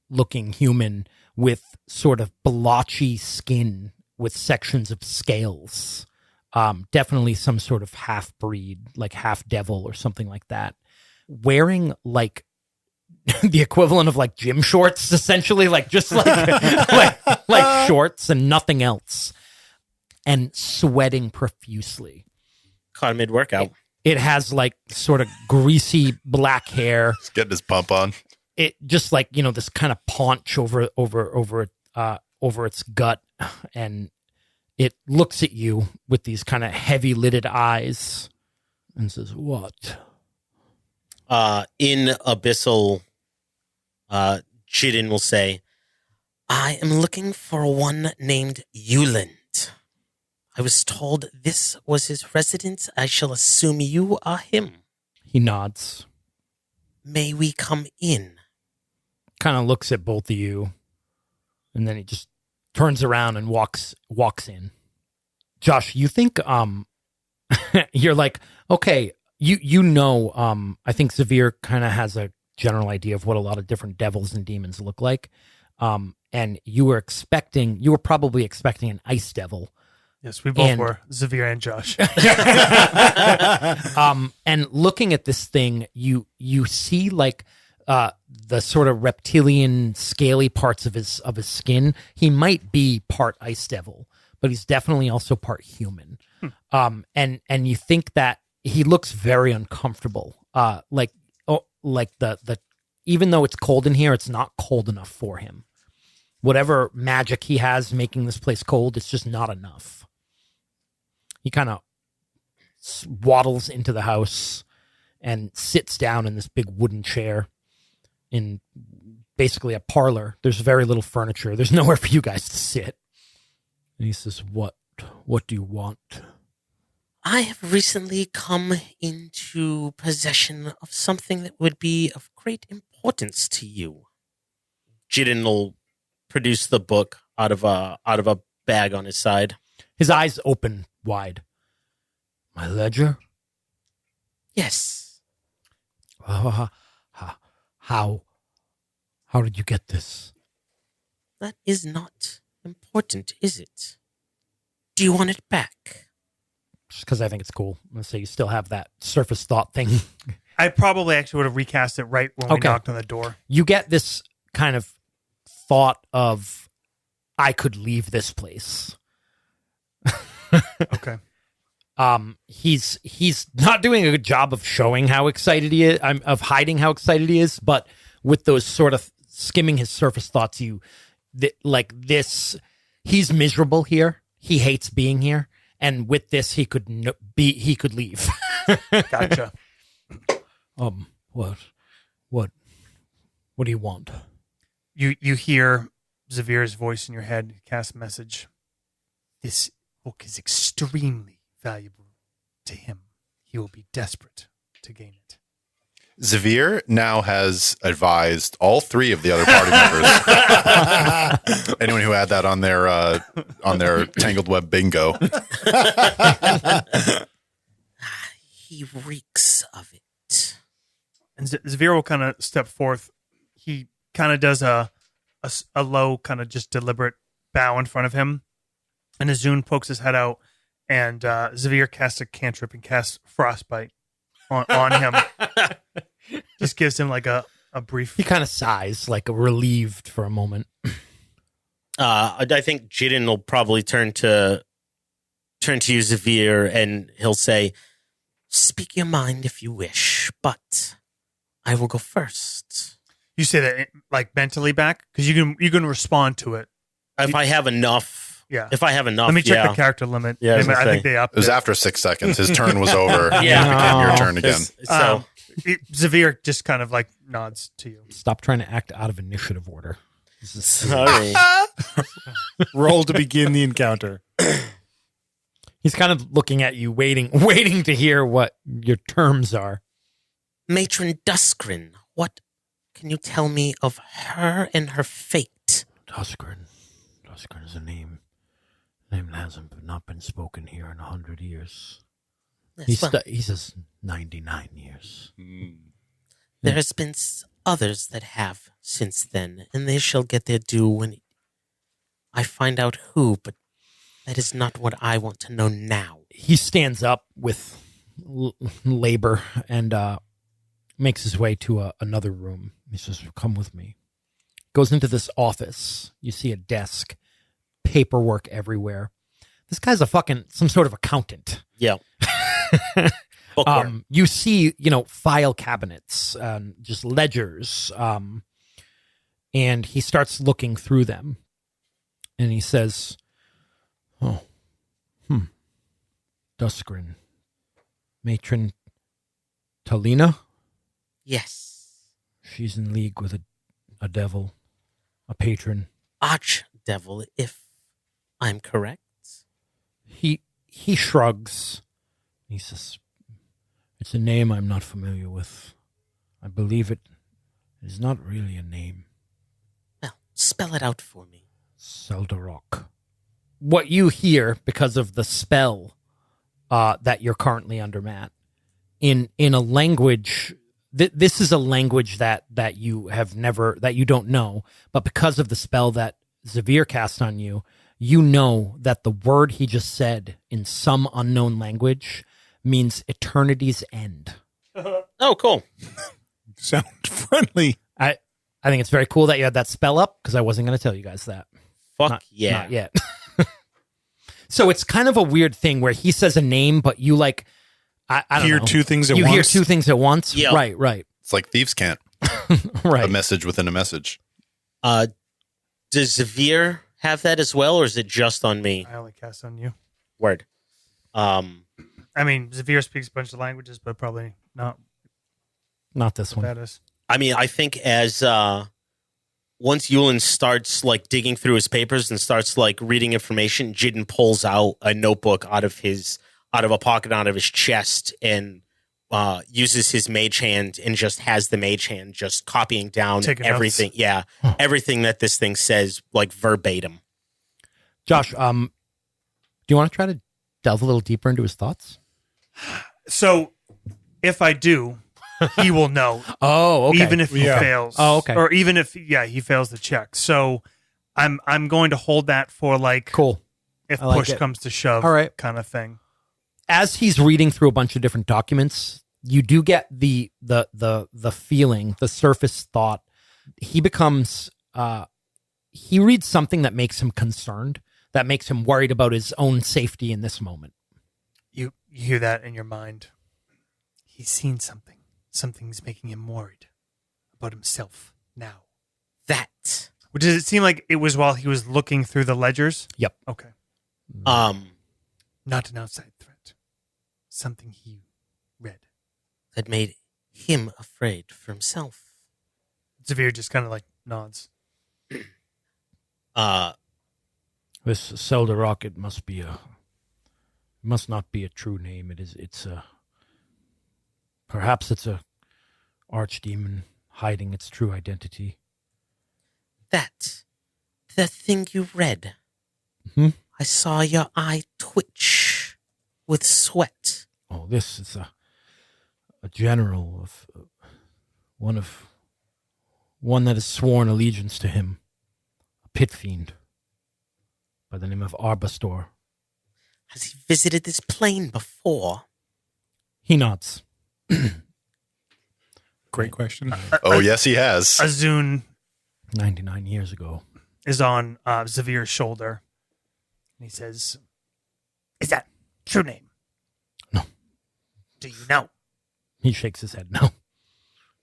looking human with sort of blotchy skin with sections of scales. Definitely some sort of half breed, like half devil or something like that. Wearing like the equivalent of like gym shorts, essentially, like just like like shorts and nothing else, and sweating profusely. Caught him mid-workout. It has like sort of greasy black hair. He's getting his pump on. It just like, this kind of paunch over its gut, and it looks at you with these kind of heavy-lidded eyes and says, "What?" In Abyssal, Jiddin will say, I am looking for one named Yuland. I was told this was his residence. I shall assume you are him. He nods. May we come in? Kind of looks at both of you, and then he just turns around and walks in. Josh, you think you're like, okay, I think Zy'vir kind of has a general idea of what a lot of different devils and demons look like. And you were probably expecting an ice devil. Yes, we both were, Zy'vir and Josh. And looking at this thing, you see like the sort of reptilian scaly parts of his skin. He might be part ice devil, but he's definitely also part human. And you think that he looks very uncomfortable. Like the even though it's cold in here, it's not cold enough for him. Whatever magic he has making this place cold, it's just not enough. He kind of waddles into the house and sits down in this big wooden chair in basically a parlor. There's very little furniture. There's nowhere for you guys to sit. And he says, What do you want? I have recently come into possession of something that would be of great importance to you. Jiddin will produce the book out of a bag on his side. His eyes open wide. My ledger? Yes. How did you get this? That is not important, is it? Do you want it back? Just because I think it's cool. I'm going to say you still have that surface thought thing. I probably actually would have recast it right when we knocked on the door. You get this kind of thought of, I could leave this place. Okay. He's not doing a good job of showing how excited he is, of hiding how excited he is, but with those sort of skimming his surface thoughts, he's miserable here. He hates being here. And with this, he could leave. Gotcha. What do you want? You hear Zy'vir's voice in your head, cast message. this book is extremely valuable to him. He will be desperate to gain it. Zy'vir now has advised all three of the other party members. Anyone who had that on their Tangled Web bingo. He reeks of it. And Zy'vir will kind of step forth. He kind of does a low, kind of just deliberate bow in front of him. And Azun pokes his head out, and Zy'vir casts a cantrip and casts Frostbite on him. Just gives him like a brief... He kind of sighs, like relieved for a moment. I think Jiddin will probably turn to you, Zy'vir, and he'll say, "Speak your mind if you wish, but I will go first." You say that like mentally back? Because you can respond to it. If I have enough. Yeah. If I have enough, Let me check the character limit. Yeah, I think they upped It was it. after 6 seconds. His turn was over. Yeah. It became your turn again. So Zy'vir just kind of like nods to you. Stop trying to act out of initiative order. sorry. Roll to begin the encounter. He's kind of looking at you, waiting to hear what your terms are. Matron Duskrin, what can you tell me of her and her fate? Duskrin is a name. Name that hasn't not been spoken here in 100 years. Yes, well, He says 99 years. there has been others that have since then, and they shall get their due when I find out who, but that is not what I want to know now. He stands up with labor and makes his way to another room. He says, "Come with me." Goes into this office. You see a desk, paperwork everywhere. This guy's some sort of accountant. Yeah. Bookworm. You see, file cabinets, just ledgers, and he starts looking through them, and he says, Duskrin, Matron Talina? Yes. She's in league with a devil, a patron. Archdevil, if I'm correct. He shrugs. He says, "It's a name I'm not familiar with. I believe it is not really a name." Well, spell it out for me. Seldarok. What you hear because of the spell that you're currently under, Matt, in a language. This is a language that you have never, that you don't know, but because of the spell that Zy'vir cast on you, you know that the word he just said in some unknown language means eternity's end. Oh, cool. Sound friendly. I think it's very cool that you had that spell up, because I wasn't going to tell you guys that. Fuck yeah. Not yet. So it's kind of a weird thing where he says a name, but you I don't Hear know. two things at You once. hear two things at once? Yeah. Right. It's like thieves can't. Right. A message within a message. Does Zy'vir have that as well, or is it just on me? I only cast on you. Word. I mean, Zy'vir speaks a bunch of languages, but probably not Not this what one. that is. I mean, I think as once Yuland starts like digging through his papers and starts like reading information, Jiddin pulls out a notebook out of a pocket out of his chest and uses his mage hand and just has the mage hand just copying down Taking everything. notes. Yeah, everything that this thing says, like verbatim. Josh, do you want to try to delve a little deeper into his thoughts? So, if I do, he will know, Oh, okay. even if he fails. Oh, okay. Or even if he fails the check. So, I'm going to hold that for like Cool. if I like push it. comes to shove, All right. kind of thing. As he's reading through a bunch of different documents, you do get the feeling, the surface thought. He becomes he reads something that makes him concerned, that makes him worried about his own safety in this moment. You hear that in your mind. He's seen something. Something's making him worried about himself now. That. Does it seem like it was while he was looking through the ledgers? Yep. Okay. That Not an outside threat. Something he read. made him afraid for himself. Zy'vir just kind of like nods. It This Seldarok, it must not be a true name. Perhaps it's a archdemon hiding its true identity. The thing you read. Hmm? I saw your eye twitch with sweat. Oh, this is a general of one that has sworn allegiance to him, a pit fiend by the name of Arbastor. Has he visited this plane before? He nods. Great question. Oh, yes, he has. Azun 99 years ago. is on Zy'vir's shoulder. And he says, Is that true name? No. Do you know? He shakes his head. No.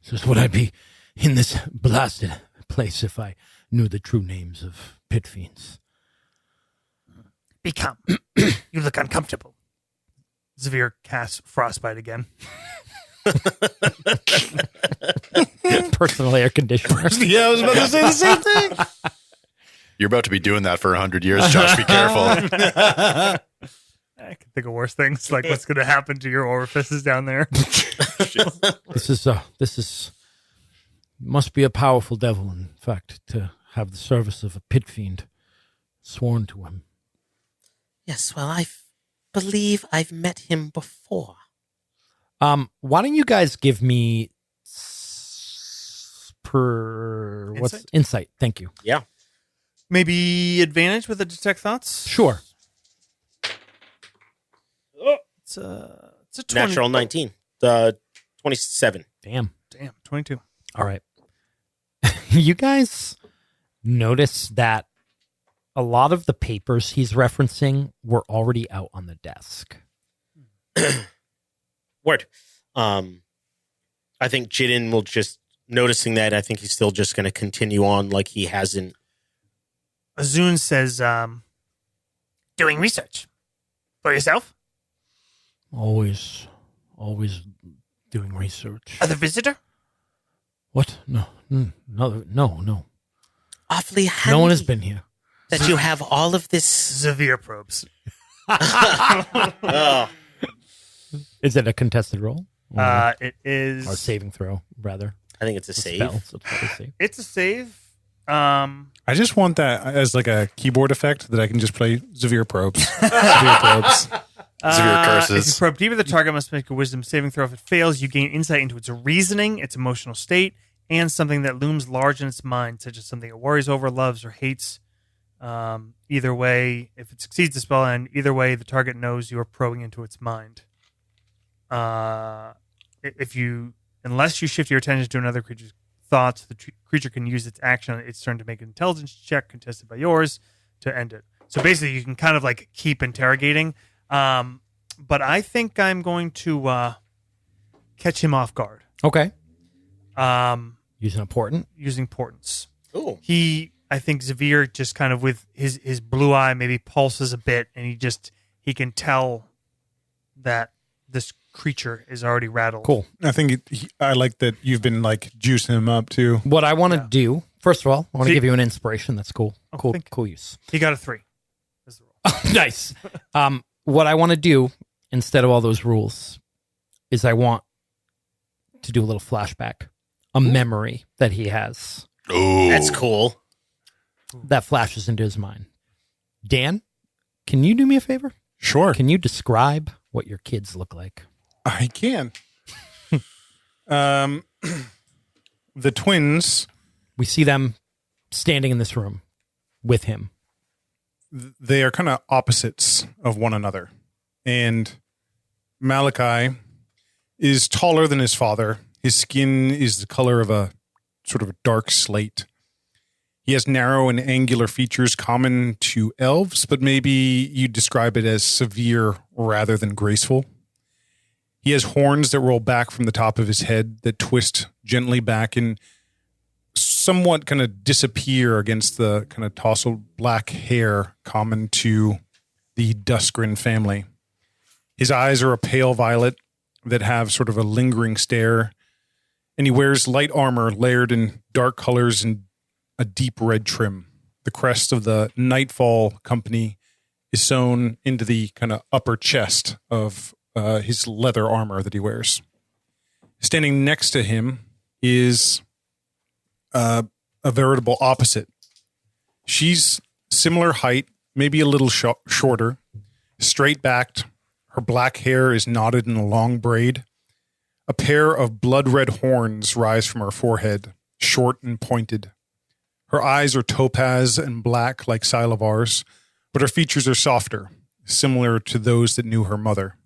Says, would I be in this blasted place if I knew the true names of pit fiends? Become. You look uncomfortable. Zy'vir casts Frostbite again. Personal air conditioner. Yeah, I was about to say the same thing. You're about to be doing that for 100 years, Josh. Be careful. I can think of worse things, like what's going to happen to your orifices down there. This must be a powerful devil, in fact, to have the service of a pit fiend sworn to him. Yes, well, I believe I've met him before. Why don't you guys give me insight? Thank you. Yeah. Maybe advantage with the detect thoughts? Sure. It's a 20. Natural 19. 27. Damn. 22. All right. You guys notice that a lot of the papers he's referencing were already out on the desk. Word. I think Jiddin will just, noticing that, I think he's still just going to continue on like he hasn't. Azun says, Doing research. For yourself? Always doing research. Other visitor? What? No. Awfully handy No one has been here. that you have all of this. Zy'vir probes. Oh, Is it a contested roll? It is. Or saving throw, rather. I think it's a A save. spell, so it's probably save. It's a save. I just want that as like a keyboard effect that I can just play Zy'vir probes. Zy'vir probes. Zy'vir If curses. you probe deeper, the target must make a wisdom saving throw. If it fails, you gain insight into its reasoning, its emotional state, and something that looms large in its mind, such as something it worries over, loves, or hates. Either way, if it succeeds the spell, and either way, the target knows you are probing into its mind. Unless you shift your attention to another creature's thoughts, the creature can use its action on its turn to make an intelligence check contested by yours to end it. So basically, you can kind of like keep interrogating. But I think I'm going to catch him off guard. Okay. Using Using portents. Ooh. I think Zy'vir just kind of with his blue eye maybe pulses a bit, and he can tell that this creature is already rattled. Cool. I think I like that you've been like juicing him up too. What I want to do, first of all, I want to See- give you an inspiration. That's cool. Oh, Cool thank you. cool use. He got a 3. That's the roll. Nice. What I want to do, instead of all those rules, is I want to do a little flashback, a memory that he has Ooh. That's cool. that flashes into his mind. Dan, can you do me a favor? Sure. Can you describe what your kids look like? I can. The twins, We see them standing in this room with him. they are kind of opposites of one another. And Malachi is taller than his father. His skin is the color of a sort of a dark slate. He has narrow and angular features common to elves, but maybe you describe it as severe rather than graceful. He has horns that roll back from the top of his head that twist gently back and somewhat kind of disappear against the kind of tousled black hair common to the Duskgrin family. His eyes are a pale violet that have sort of a lingering stare, and he wears light armor layered in dark colors and a deep red trim. the crest of the Nightfall Company is sewn into the kind of upper chest of his leather armor that he wears. Standing next to him is a veritable opposite. She's similar height, maybe a little shorter, straight-backed. Her black hair is knotted in a long braid. A pair of blood-red horns rise from her forehead, short and pointed. Her eyes are topaz and black like Sylavar's, but her features are softer, similar to those that knew her mother.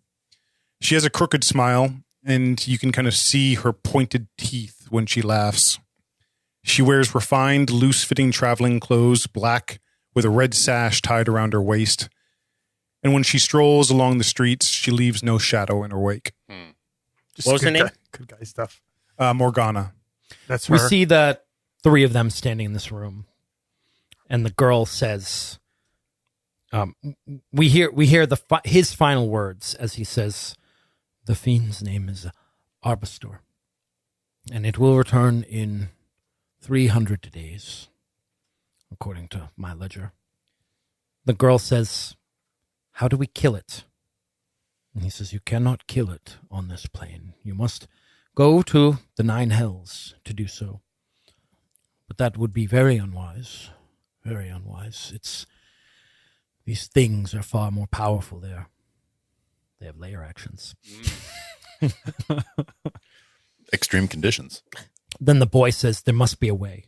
She has a crooked smile, and you can kind of see her pointed teeth when she laughs. She wears refined, loose-fitting traveling clothes, black, with a red sash tied around her waist. And when she strolls along the streets, she leaves no shadow in her wake. What was her name? Good guy stuff. Morgana. That's her. We see the three of them standing in this room, and the girl says, "We hear his final words as he says, the fiend's name is Arbastor, and it will return in 300 days, according to my ledger." The girl says, "How do we kill it?" And he says, "You cannot kill it on this plane. You must go to the 9 hells to do so. But that would be very unwise. Very unwise. These things are far more powerful there. They have layer actions." Extreme conditions. Then the boy says, "There must be a way."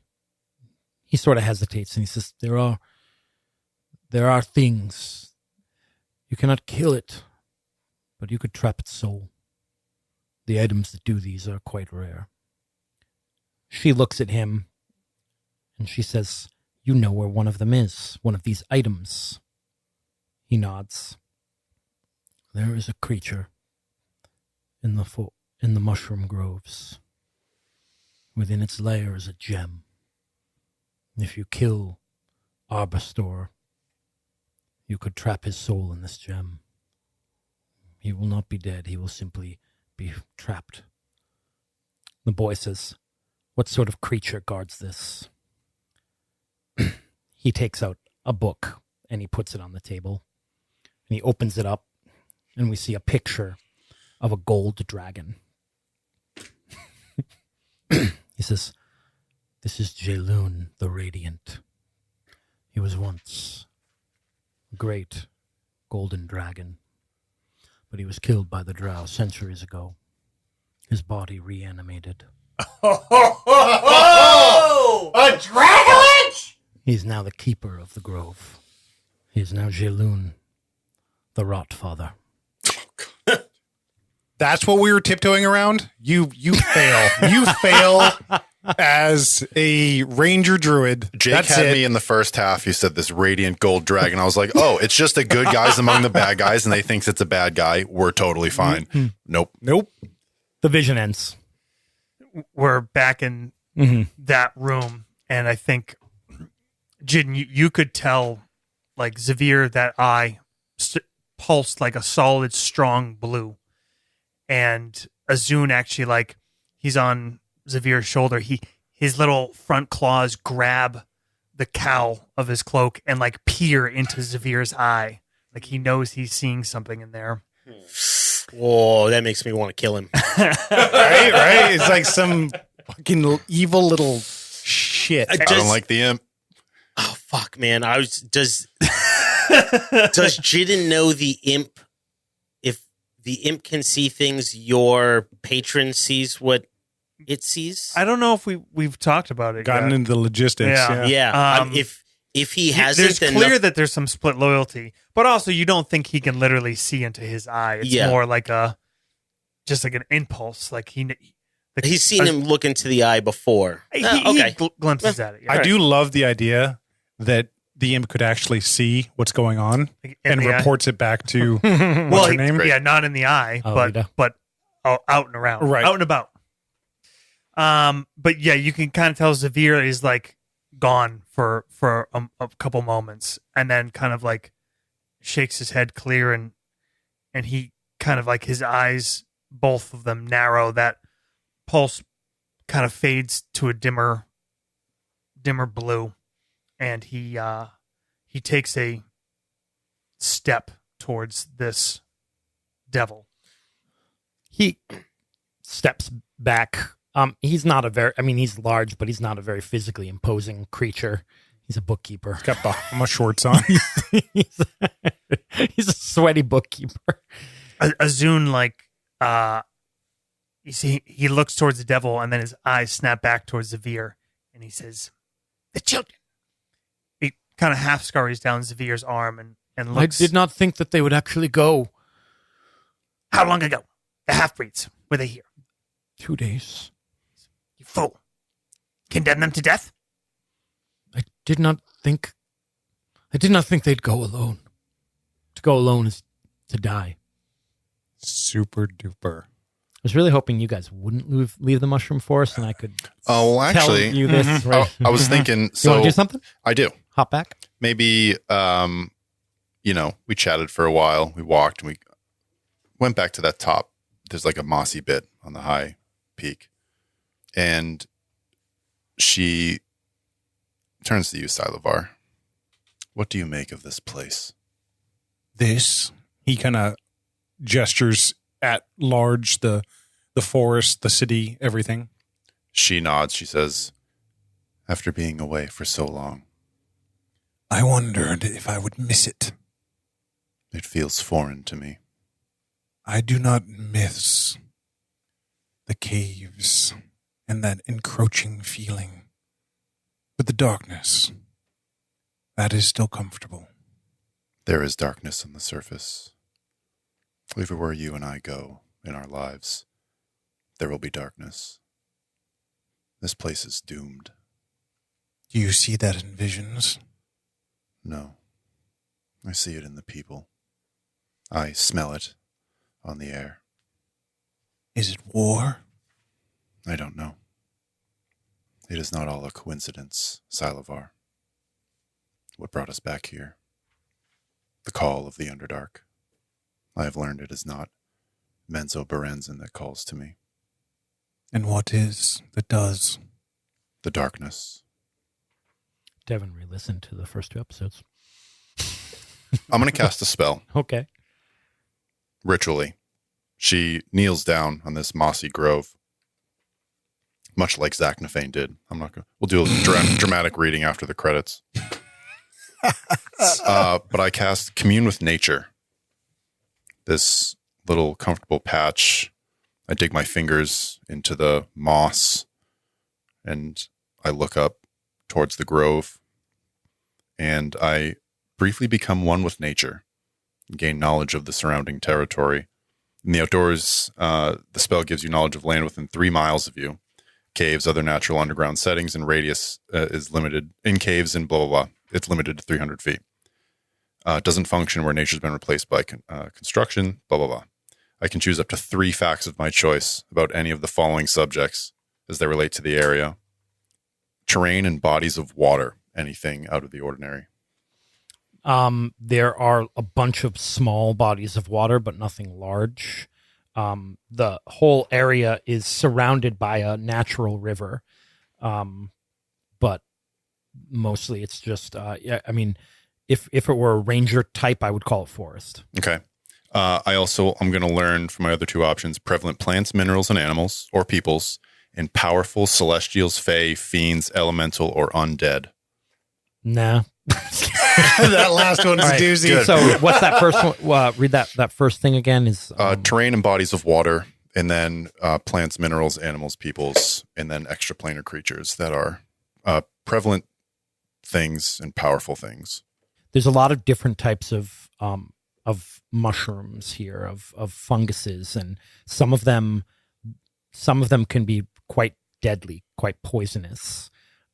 He sort of hesitates and he says, There are things. You cannot kill it, but you could trap its soul. The items that do these are quite rare." She looks at him and she says, "You know where one of them is, one of these items." He nods. "There is a creature in the mushroom groves. Within its lair is a gem. If you kill Arbastor, you could trap his soul in this gem. He will not be dead. He will simply be trapped." The boy says, "What sort of creature guards this?" He takes out a book and he puts it on the table. And he opens it up and we see a picture of a gold dragon. He says, "This is Jelun the Radiant. He was once a great golden dragon, but he was killed by the drow centuries ago. His body reanimated. Oh! A Dragolich! He is now the keeper of the grove. He is now Jelun the Rot Father." That's what we were tiptoeing around? You fail. You fail as a ranger druid. Jake That's had it. me in the first half. You said this radiant gold dragon. I was like, oh, it's just the good guys among the bad guys, and they thinks it's a bad guy. We're totally fine. Nope. The vision ends. We're back in that room, and I think, Jiddin, you could tell, like, Zy'vir, that eye pulsed like a solid, strong blue. And Azun actually, like, he's on Zy'vir's shoulder. His little front claws grab the cowl of his cloak and, like, peer into Zy'vir's eye. Like, he knows he's seeing something in there. Whoa, that makes me want to kill him. Right? It's like some fucking evil little shit. I don't like the imp. Oh, fuck, man. Does Jiddin know the imp? If the imp can see things, your patron sees what it sees? I don't know if we've talked about it Gotten yet. into the logistics. Yeah. Yeah. If he hasn't, there's then clear that there's some split loyalty, but also you don't think he can literally see into his eye. It's more like just like an impulse. Like he's seen him look into the eye before. He glimpses at it. Yeah. I do love the idea that the imp could actually see what's going on In and the eye. reports it back to Well, what's her name? Yeah, not in the eye, Alita. but out and around, Right. out and about. But yeah, you can kind of tell Zy'vir is like gone for a couple moments, and then kind of like shakes his head clear, and he kind of like his eyes, both of them narrow. That pulse kind of fades to a dimmer blue, and he takes a step towards this devil. He steps back. He's not a very, I mean, he's large, but he's not a very physically imposing creature. He's a bookkeeper. Got Bahama shorts on. he's a sweaty bookkeeper. Azun, you see, he looks towards the devil, and then his eyes snap back towards Zy'vir, and he says, "The children." He kind of half scurries down Zy'vir's arm and looks. I did not think that they would actually go. How long ago? The half-breeds. Were they here? 2 days. You fool. Condemn them to death? I did not think they'd go alone. To go alone is to die. Super duper. I was really hoping you guys wouldn't leave the mushroom forest, and I could Oh, well, actually, tell you this. Right? I was thinking. You So want to do something? I do. Hop back. Maybe, we chatted for a while. We walked and we went back to that top. There's like a mossy bit on the high peak. And she turns to you, Sylavar. What do you make of this place? This, he kind of gestures at large, the forest, the city, everything. She nods. She says, after being away for so long, I wondered if I would miss it. it feels foreign to me. I do not miss the caves and that encroaching feeling. But the darkness, that is still comfortable. There is darkness on the surface. Everywhere you and I go in our lives, there will be darkness. This place is doomed. Do you see that in visions? No. I see it in the people. I smell it on the air. Is it war? I don't know. It is not all a coincidence, Sylavar. What brought us back here? The call of the Underdark. I have learned it is not Menzoberranzan that calls to me. And what is that does? The darkness. Devin re-listened to the first 2 episodes. I'm going to cast a spell, Okay. ritually. She kneels down on this mossy grove, much like Zach Nafane did. We'll do a dramatic reading after the credits. But I cast Commune with Nature. This little comfortable patch. I dig my fingers into the moss and I look up towards the grove and I briefly become one with nature, gain knowledge of the surrounding territory. In the outdoors, the spell gives you knowledge of land within 3 miles of you. Caves, other natural underground settings, and radius is limited. In caves and blah, blah, blah. It's limited to 300 feet. It doesn't function where nature's been replaced by construction, blah, blah, blah. I can choose up to 3 facts of my choice about any of the following subjects as they relate to the area. Terrain and bodies of water, anything out of the ordinary. There are a bunch of small bodies of water, but nothing large. The whole area is surrounded by a natural river. But mostly it's just, if it were a ranger type, I would call it forest. Okay. I'm going to learn from my other 2 options, prevalent plants, minerals, and animals, or peoples, and powerful celestials, fae, fiends, elemental, or undead. Nah. That last one's a doozy. Good. So what's that first one? Read that first thing again. Is Terrain and bodies of water, and then plants, minerals, animals, peoples, and then extraplanar creatures that are prevalent things and powerful things. there's a lot of different types of mushrooms here, of funguses, and some of them can be quite deadly, quite poisonous.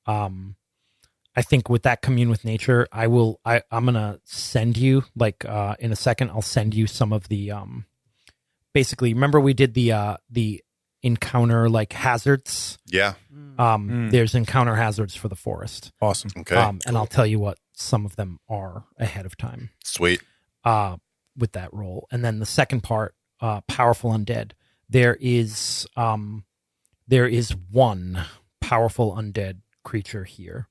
I think with that commune with nature, I'm gonna send you in a second. I'll send you some of the basically. Remember we did the encounter hazards. Yeah. There's encounter hazards for the forest. Awesome. Okay. And I'll tell you what some of them are ahead of time. Sweet. With that roll, and then the second part, powerful undead. There is one powerful undead creature here.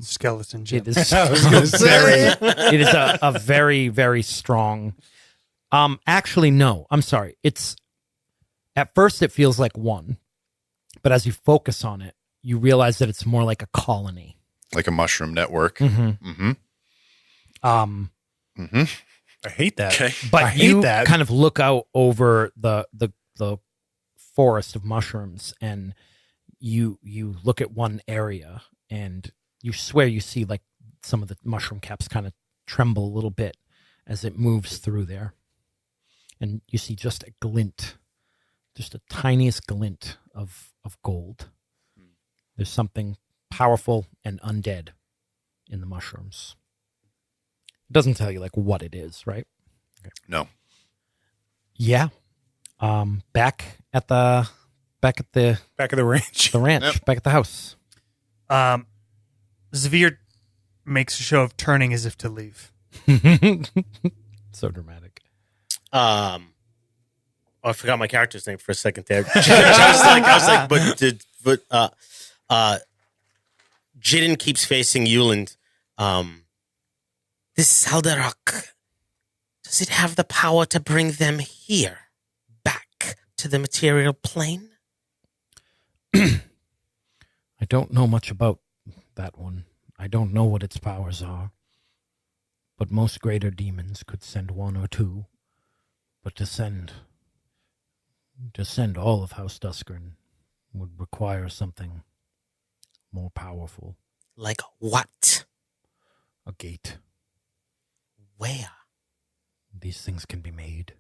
Skeleton Jim. It is I was gonna say. it is a very, very strong. Actually, no. I'm sorry. It's at first it feels like one, but as you focus on it, you realize that it's more like a colony. Like a mushroom network. Mm-hmm. I hate that. Okay. But I hate you that. kind of look out over the forest of mushrooms, and you look at one area, and you swear you see like some of the mushroom caps kind of tremble a little bit as it moves through there, and you see just a glint, just the tiniest glint of gold. There's something powerful and undead in the mushrooms. It doesn't tell you like what it is, right? No. Yeah. Back at the Back of the ranch. ranch, Yep. back at the house. Zy'vir makes a show of turning as if to leave. So dramatic. Oh, I forgot my character's name for a second there. I was like, Jiddin keeps facing Yuland. This Saldarok, does it have the power to bring them here, back to the material plane? I don't know much about that one. I don't know what its powers are. But most greater demons could send one or two. But to send all of House Duskern would require something more powerful. Like what? A gate. Where? These things can be made,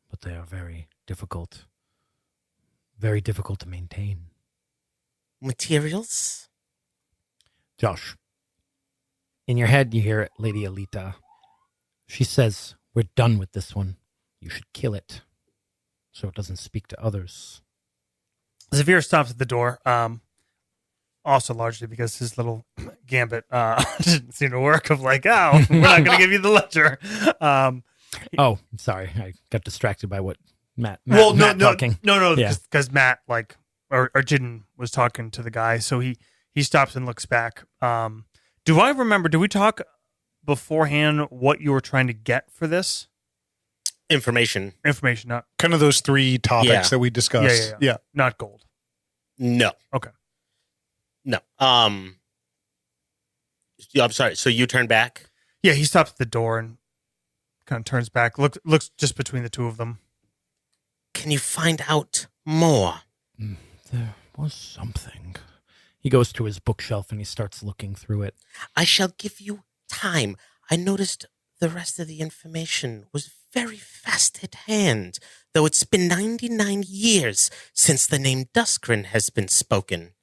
but they are very difficult to maintain. Materials? Josh, in your head you hear Lady Alita. She says, "We're done with this one. You should kill it so it doesn't speak to others." Zy'vir stops at the door, also largely because his little gambit didn't seem to work of like, oh, we're not going to give you the ledger. Oh, I'm sorry. I got distracted by what Matt talking. No, Yeah. because Matt, like, or Jiddin was talking to the guy, so he stops and looks back. Do I remember, did we talk beforehand what you were trying to get for this? Information? Not Kind of those three topics Yeah. that we discussed. Yeah. Not gold. No. Okay. No. Yeah, I'm sorry. So you turn back? Yeah, he stops at the door and kind of turns back, looks just between the two of them. Can you find out more? There was something. He goes to his bookshelf and he starts looking through it. I shall give you time. I noticed the rest of the information was very fast at hand, though it's been 99 years since the name Duskren has been spoken.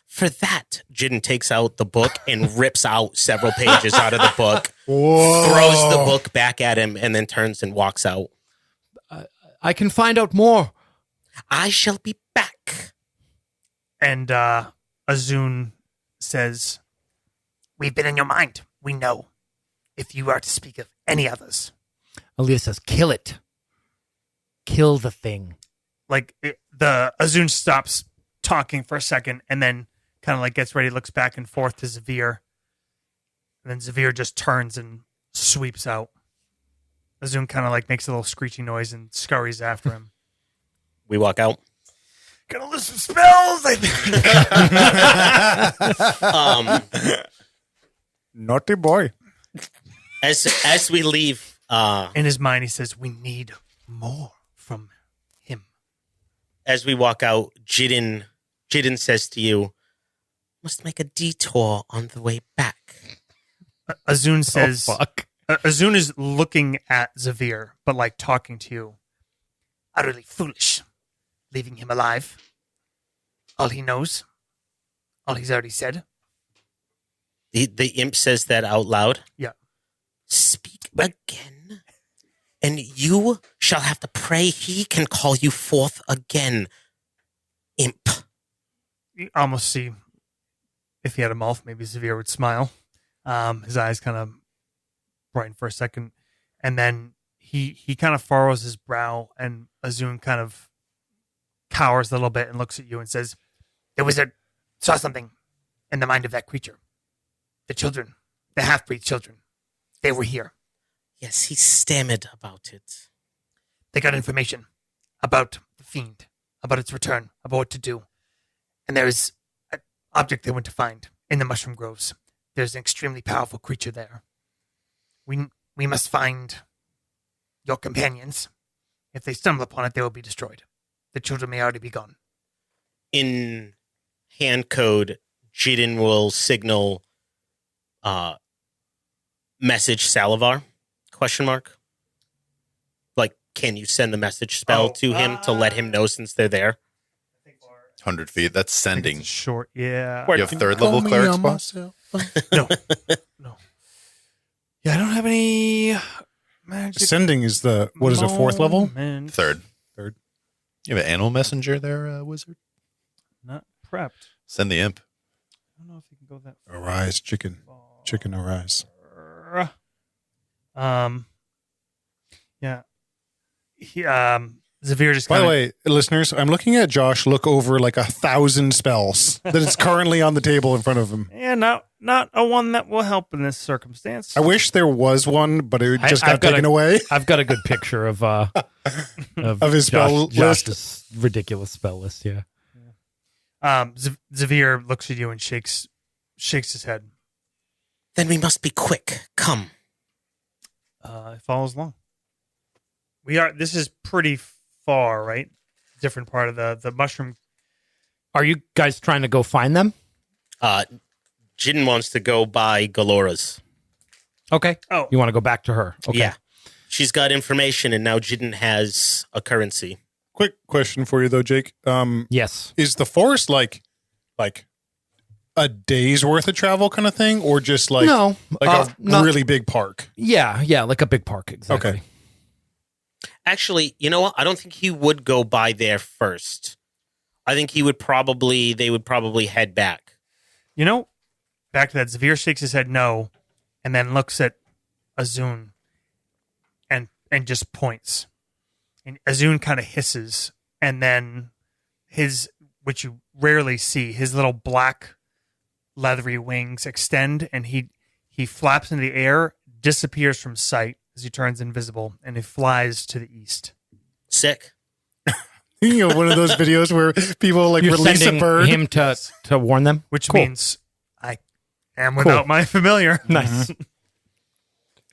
For that, Jiddin takes out the book and rips out several pages out of the book, throws the book back at him, and then turns and walks out. I can find out more. I shall be back. And Azun says, We've been in your mind. We know. If you are to speak of any others. Alita says, kill it. Kill the thing. like, the Azun stops talking for a second and then kind of like gets ready, looks back and forth to Zy'vir. And then Zy'vir just turns and sweeps out. Azun kind of like makes a little screechy noise and scurries after him. We walk out. Gonna lose some spells, I think. Naughty boy. As we leave, In his mind, he says, we need more from him. as we walk out, Jiddin says to you, "Must make a detour on the way back." Azun says, fuck. Azun is looking at Zy'vir, but like talking to you. Utterly foolish. Leaving him alive. All he knows. All he's already said. The imp says that out loud. Yeah. Speak again, and you shall have to pray he can call you forth again, imp. You almost see, if he had a mouth, maybe Zy'vir would smile. His eyes kind of brighten for a second, and then he kind of furrows his brow, and Azun kind of cowers a little bit and looks at you and says, The wizard saw something in the mind of that creature. The children, the half-breed children, they were here. Yes, he stammered about it. They got information about the fiend, about its return, about what to do. And there's an object they went to find in the mushroom groves. There's an extremely powerful creature there. We must find your companions. If they stumble upon it, they will be destroyed. The children may already be gone. In hand code, Jiddin will signal message Sylavar? Question mark. Like, can you send the message spell to him to let him know since they're there? 100 feet. That's sending. Short, yeah. You have third level cleric spells? No. Yeah, I don't have any magic. Ascending is the, what is it, fourth level? moment. Third. You have an animal messenger there, wizard? Not prepped. Send the imp. I don't know if you can go that far. Arise, chicken. Chicken, arise. Yeah. Zy'vir just By kinda, the way, listeners, I'm looking at Josh look over like 1,000 spells that is currently on the table in front of him. yeah, not a one that will help in this circumstance. I wish there was one, but it just got I've got taken a- away. I've got a good picture of His spell list. Josh's ridiculous spell list. Yeah. Zy'vir looks at you and shakes his head. Then we must be quick. Come. It follows along. This is pretty far, right? Different part of the mushroom. Are you guys trying to go find them? Jiddin wants to go by Galora's. Okay. Oh. You want to go back to her? Okay. Yeah. She's got information, and now Jiddin has a currency. Quick question for you though, Jake. Yes. Is the forest like a day's worth of travel kind of thing, or just like No, a not- really big park? Yeah, like a big park. Exactly. Okay. Actually, you know what? I don't think he would go by there first. I think they would probably head back. You know, back to that. Zy'vir shakes his head no, and then looks at Azun and just points. And Azun kind of hisses, and then which you rarely see, his little black leathery wings extend, and he flaps in the air, disappears from sight as he turns invisible, and he flies to the east. Sick. You know, one of those videos where people like You're release a sending bird. him to warn them, Which Cool. means I am without my familiar. Nice.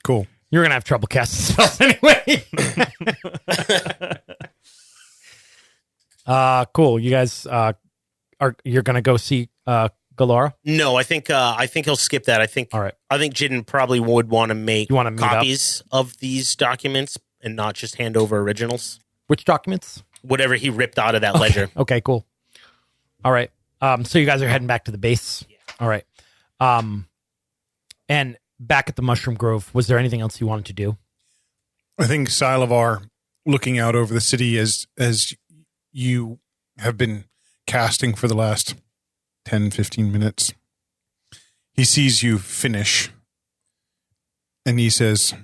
Cool. You're gonna have trouble casting spells anyway. Cool. You guys you're gonna go see Galora? No, I think he'll skip that. All right. I think Jiddin probably would want to make You wanna meet up? copies of these documents and not just hand over originals. Which documents? Whatever he ripped out of that ledger. Okay, cool. All right. So you guys are heading back to the base. Yeah. All right. And back at the Mushroom Grove, was there anything else you wanted to do? I think Sylavar, looking out over the city as you have been casting for the last 10, 15 minutes, he sees you finish and he says,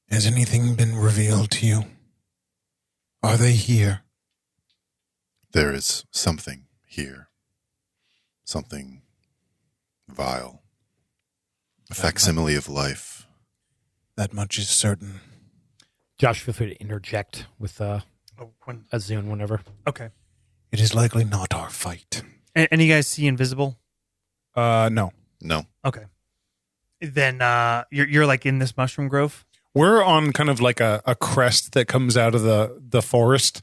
"Has anything been revealed to you? Are they here?" There is something here. Something vile. A facsimile of life. That much is certain. Josh, feel free to interject with When, Azun whenever. okay. It is likely not our fight. And you guys see invisible? No. No. Okay. Then you're like in this mushroom grove? We're on kind of like a crest that comes out of the forest,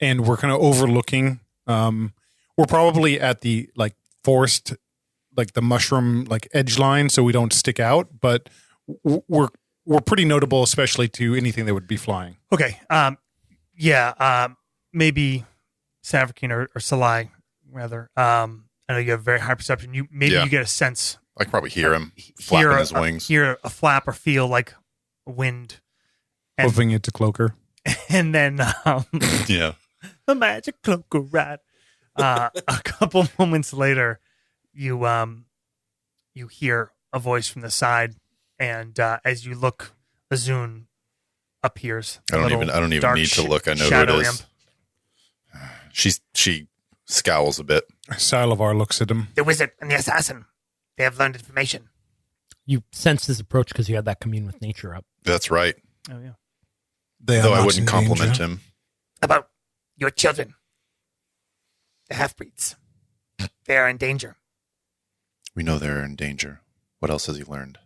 and we're kind of overlooking. We're probably at the like forest, like the mushroom like edge line, so we don't stick out. But we're pretty notable, especially to anything that would be flying. Okay. Maybe Savarkeen or Sylai, rather. I know you have very high perception. You get a sense. I can probably hear him flapping his wings. Hear a flap or feel like a wind. And, Hoping it to Cloaker. and then Yeah. a magic cloak will ride. A couple moments later, you hear a voice from the side, and as you look, Azun appears. I don't even dark need to look. I know who it shadow is. imp. She scowls a bit. Sylavar looks at him. The wizard and the assassin. They have learned information. You sensed his approach because you had that commune with nature up. That's right. Oh yeah. They are Though I not wouldn't in compliment danger. him. About your children. The half-breeds. They are in danger. We know they're in danger. What else has he learned?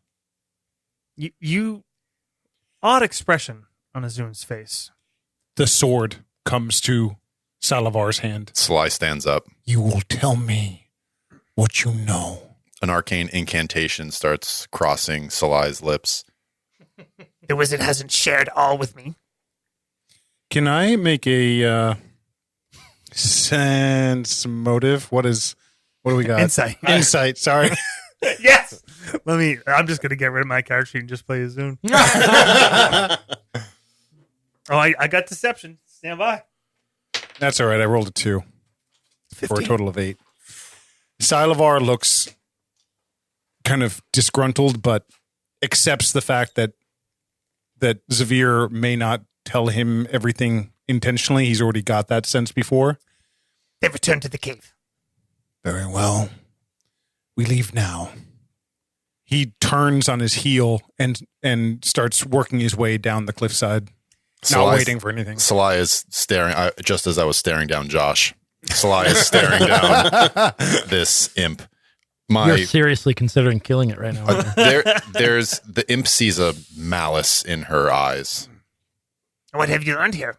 You odd expression on Azun's face. The sword comes to Sylavar's hand. Sly stands up. You will tell me what you know. An arcane incantation starts crossing Sly's lips. The wizard hasn't shared all with me. Can I make a sense motive? What do we got? Insight. Insight, sorry. Yes. I'm just gonna get rid of my character sheet and just play Azun. I got deception. Stand by. That's all right. I rolled a 2 for a 15. total of 8. Sylavar looks kind of disgruntled, but accepts the fact that Zy'vir may not tell him everything intentionally. He's already got that sense before. They've returned to the cave. Very well. We leave now. He turns on his heel and starts working his way down the cliffside, not waiting for anything. Sly is staring, just as I was staring down Josh. Sly is staring down this imp. You're seriously considering killing it right now. There's the imp sees a malice in her eyes. What have you learned here?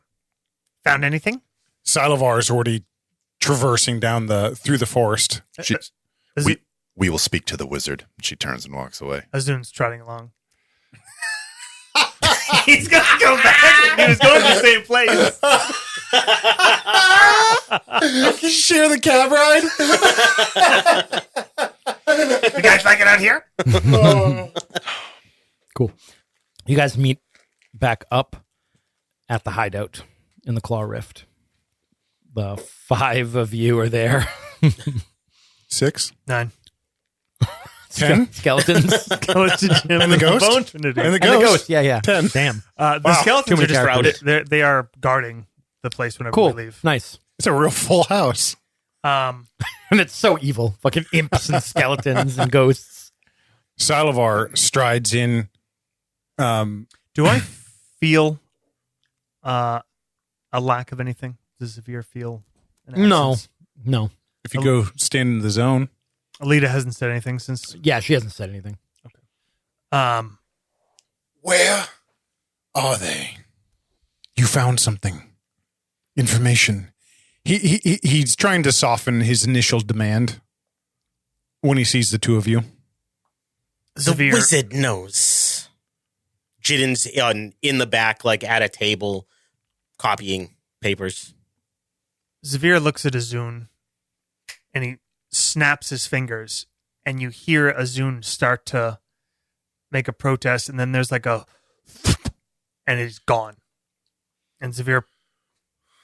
Found anything? Sylavar is already traversing down through the forest. We will speak to the wizard. She turns and walks away. Azun's trotting along. He's gonna go back. He was going to the same place. Share the cab ride. You guys like it out here? Cool. You guys meet back up at the hideout in the Claw Rift. The 5 of you are there. 6, 9. 10, Skeletons. Skeleton Jim And the ghost? Bone Trinity. and the And the ghost. ghost. Yeah. 10. Damn. The Too skeletons many are just characters. routed. They are guarding the place whenever Cool. we leave. Nice. It's a real full house. And it's so evil. Fucking imps and skeletons and ghosts. Sylavar strides in. Do I feel a lack of anything? Does Zy'vir feel an No. absence? No. If you go stand in the zone, Alita hasn't said anything since. Yeah, she hasn't said anything. where are they? You found something. Information. He's trying to soften his initial demand when he sees the two of you. The Zy'vir, wizard knows. Jiddin's in the back, like at a table, copying papers. Zy'vir looks at Azun and he snaps his fingers, and you hear Azun start to make a protest, and then there's like a and it's gone. And Zy'vir,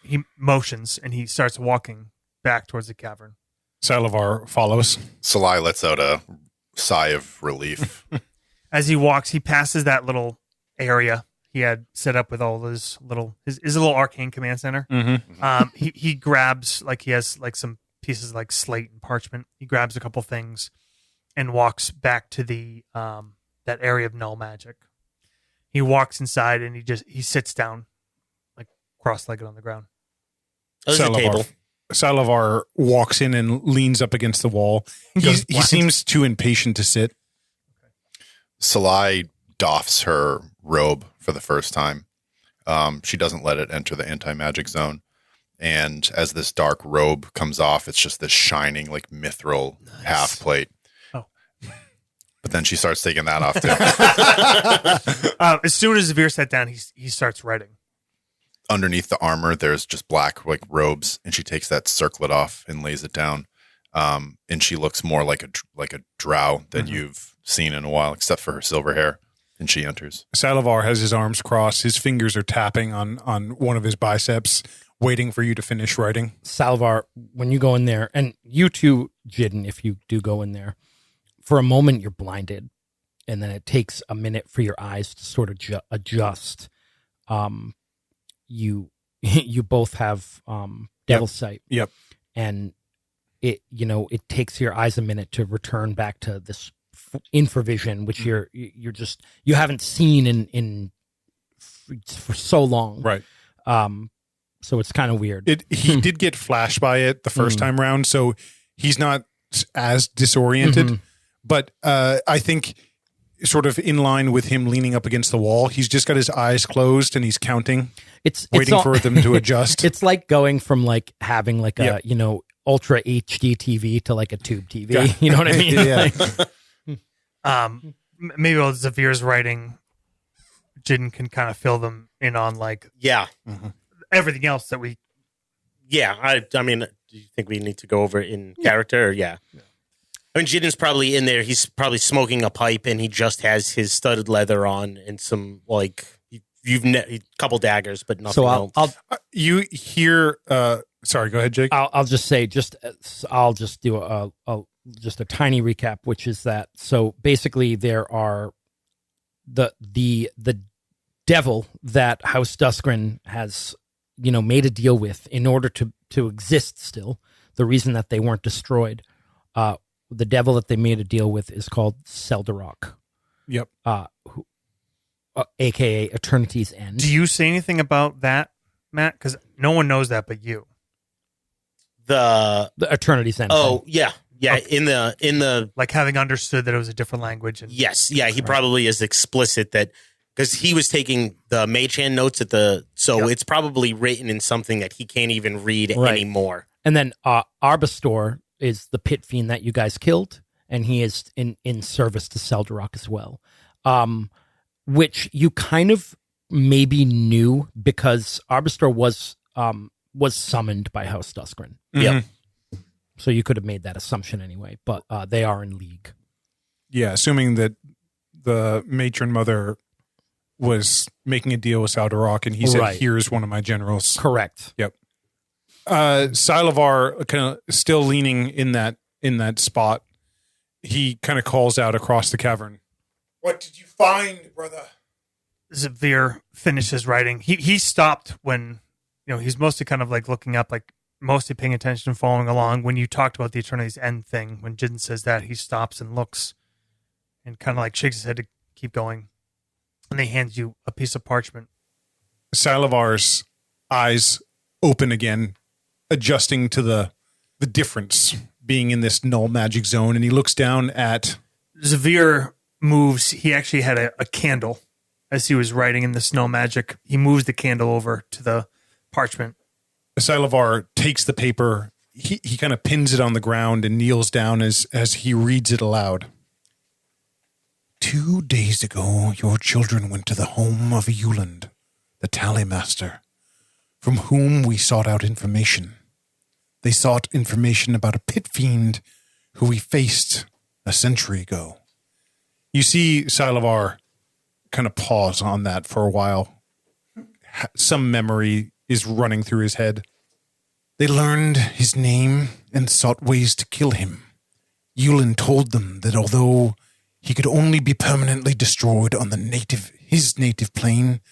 he motions and he starts walking back towards the cavern. Sylavar follows. Sly lets out a sigh of relief. As he walks, he passes that little area he had set up with all his little arcane command center. Mm-hmm. He grabs, like, he has like some pieces like slate and parchment. He grabs a couple things and walks back to the that area of null magic. He walks inside and he sits down, like cross-legged on the ground. There's a table. Sylavar walks in and leans up against the wall. He seems too impatient to sit. Sly doffs her robe for the first time. She doesn't let it enter the anti-magic zone. And as this dark robe comes off, it's just this shining, like, mithril half plate. Oh. But then she starts taking that off, too. As soon as Zy'vir sat down, he starts writing. Underneath the armor, there's just black, like, robes. And she takes that circlet off and lays it down. And she looks more like a drow than you've seen in a while, except for her silver hair. And she enters. Sylavar has his arms crossed. His fingers are tapping on one of his biceps, waiting for you to finish writing. Sylavar, when you go in there, and you too, Jiddin, if you do go in there, for a moment you're blinded, and then it takes a minute for your eyes to sort of adjust. You both have devil's sight. Yep. And it takes your eyes a minute to return back to this infravision, which you haven't seen for so long. Right. So it's kind of weird. He did get flashed by it the first time round, so he's not as disoriented. But I think sort of in line with him leaning up against the wall, he's just got his eyes closed and he's counting, waiting for them to adjust. It's like going from like having like a ultra HD TV to like a tube TV. Yeah. You know what I mean? Yeah. Maybe while Zy'vir's writing, Jiddin can kind of fill them in on like everything else that we. Yeah, I mean, do you think we need to go over it in character? Or I mean, Jiddin's probably in there. He's probably smoking a pipe, and he just has his studded leather on and some like a couple daggers, but nothing else. You hear? Sorry, go ahead, Jake. I'll just say I'll just do a tiny recap, which is that so basically there are the devil that House Duskren has made a deal with in order to exist still. The reason that they weren't destroyed. The devil that they made a deal with is called Seldarok. Yep. AKA Eternity's End. Do you say anything about that, Matt? Because no one knows that but you. The Eternity's End. Oh, thing. yeah. Okay. In the like having understood that it was a different language. And yes, he probably is explicit that because he was taking the mage hand notes it's probably written in something that he can't even read anymore. And then Arbastor is the pit fiend that you guys killed, and he is in service to Seldarok as well, which you kind of maybe knew because Arbastor was summoned by House Duskren. Yep. So you could have made that assumption anyway, but they are in league. Yeah, assuming that the matron mother was making a deal with Seldarok, and he said, "Here's one of my generals." Correct. Yep. Sylavar, kind of still leaning in that spot, he kind of calls out across the cavern. "What did you find, brother?" Zy'vir finishes writing. He stopped when he's mostly kind of like looking up, like mostly paying attention, following along. When you talked about the Eternity's End thing, when Jiddin says that, he stops and looks and kind of like shakes his head to keep going. And they hand you a piece of parchment. Sylavar's eyes open again, adjusting to the difference being in this null magic zone, and he looks down at Zy'vir moves. He actually had a candle as he was writing in the snow magic. He moves the candle over to the parchment. Sylavar takes the paper. He kind of pins it on the ground and kneels down as he reads it aloud. 2 days ago, your children went to the home of Yuland, the tally master, from whom we sought out information. They sought information about a pit fiend who we faced a century ago. You see Sylavar kind of pause on that for a while. Some memory is running through his head. They learned his name and sought ways to kill him. Yuland told them that although he could only be permanently destroyed on his native plane,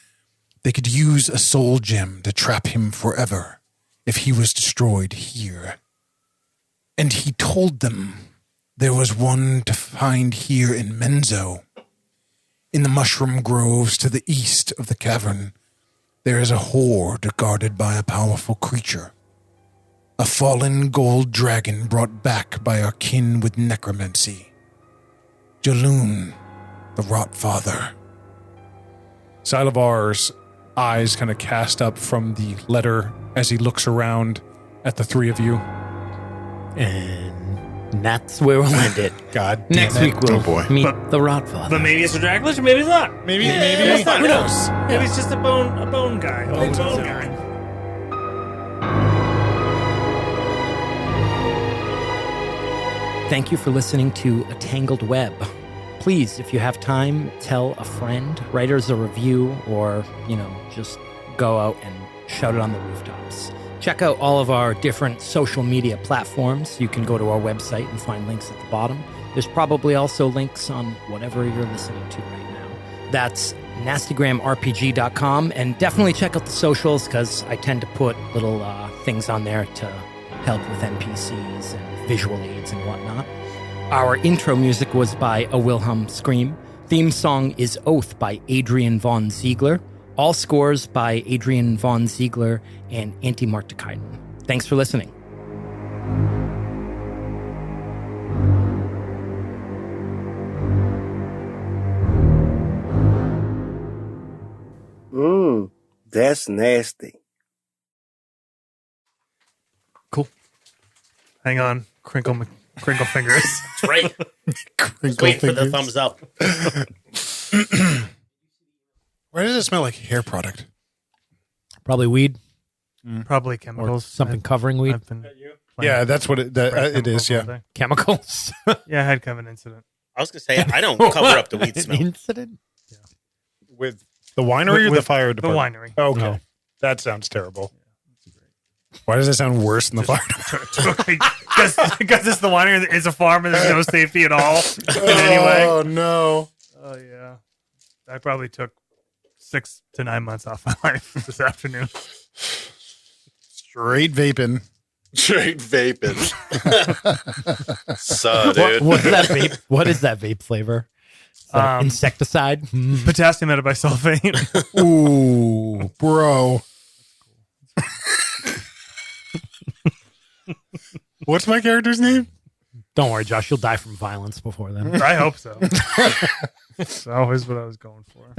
they could use a soul gem to trap him forever if he was destroyed here. And he told them there was one to find here in Menzo. In the mushroom groves to the east of the cavern, there is a hoard guarded by a powerful creature. A fallen gold dragon brought back by our kin with necromancy. Jaloon, the Rot Father. Sylavar's eyes kind of cast up from the letter as he looks around at the three of you. And that's where we'll end it. God damn Next it. week we'll boy. meet the Rot Father. But maybe it's a Dracula, or maybe it's not. Maybe it's not. who knows? Maybe it's just a bone guy. A big bone guy. Thank you for listening to A Tangled Web. Please, if you have time, tell a friend, write us a review, or, just go out and shout it on the rooftops. Check out all of our different social media platforms. You can go to our website and find links at the bottom. There's probably also links on whatever you're listening to right now. That's nastygramrpg.com, and definitely check out the socials because I tend to put little things on there to help with NPCs and visual aids and whatnot. Our intro music was by A Wilhelm Scream. Theme song is Oath by Adrian von Ziegler. All scores by Adrian von Ziegler and Antti Marttikainen. Thanks for listening. That's nasty. Cool. Hang on. Crinkle fingers. That's right. Wait for the thumbs up. Why does it smell like hair product? Probably weed Probably or chemicals. something covering weed. I've been Yeah, that's what it is. chemicals all Yeah. day. Chemicals. Yeah, I had kind of an incident. I was gonna say I don't cover up the weed An smell. incident? With the winery or With the fire The department? winery. Okay. No. That sounds terrible. Why does that sound worse than the fire department? Because it's the winery, it's a farm, and there's no safety at all in any way. Oh, no. Oh, yeah. I probably took 6 to 9 months off my life this afternoon. Straight vaping. Straight vaping. So, dude. What's that vape? What is that vape flavor? Is that insecticide? Potassium metabisulfate. Ooh, bro. What's my character's name? Don't worry, Josh. You'll die from violence before then. I hope so. That's always what I was going for.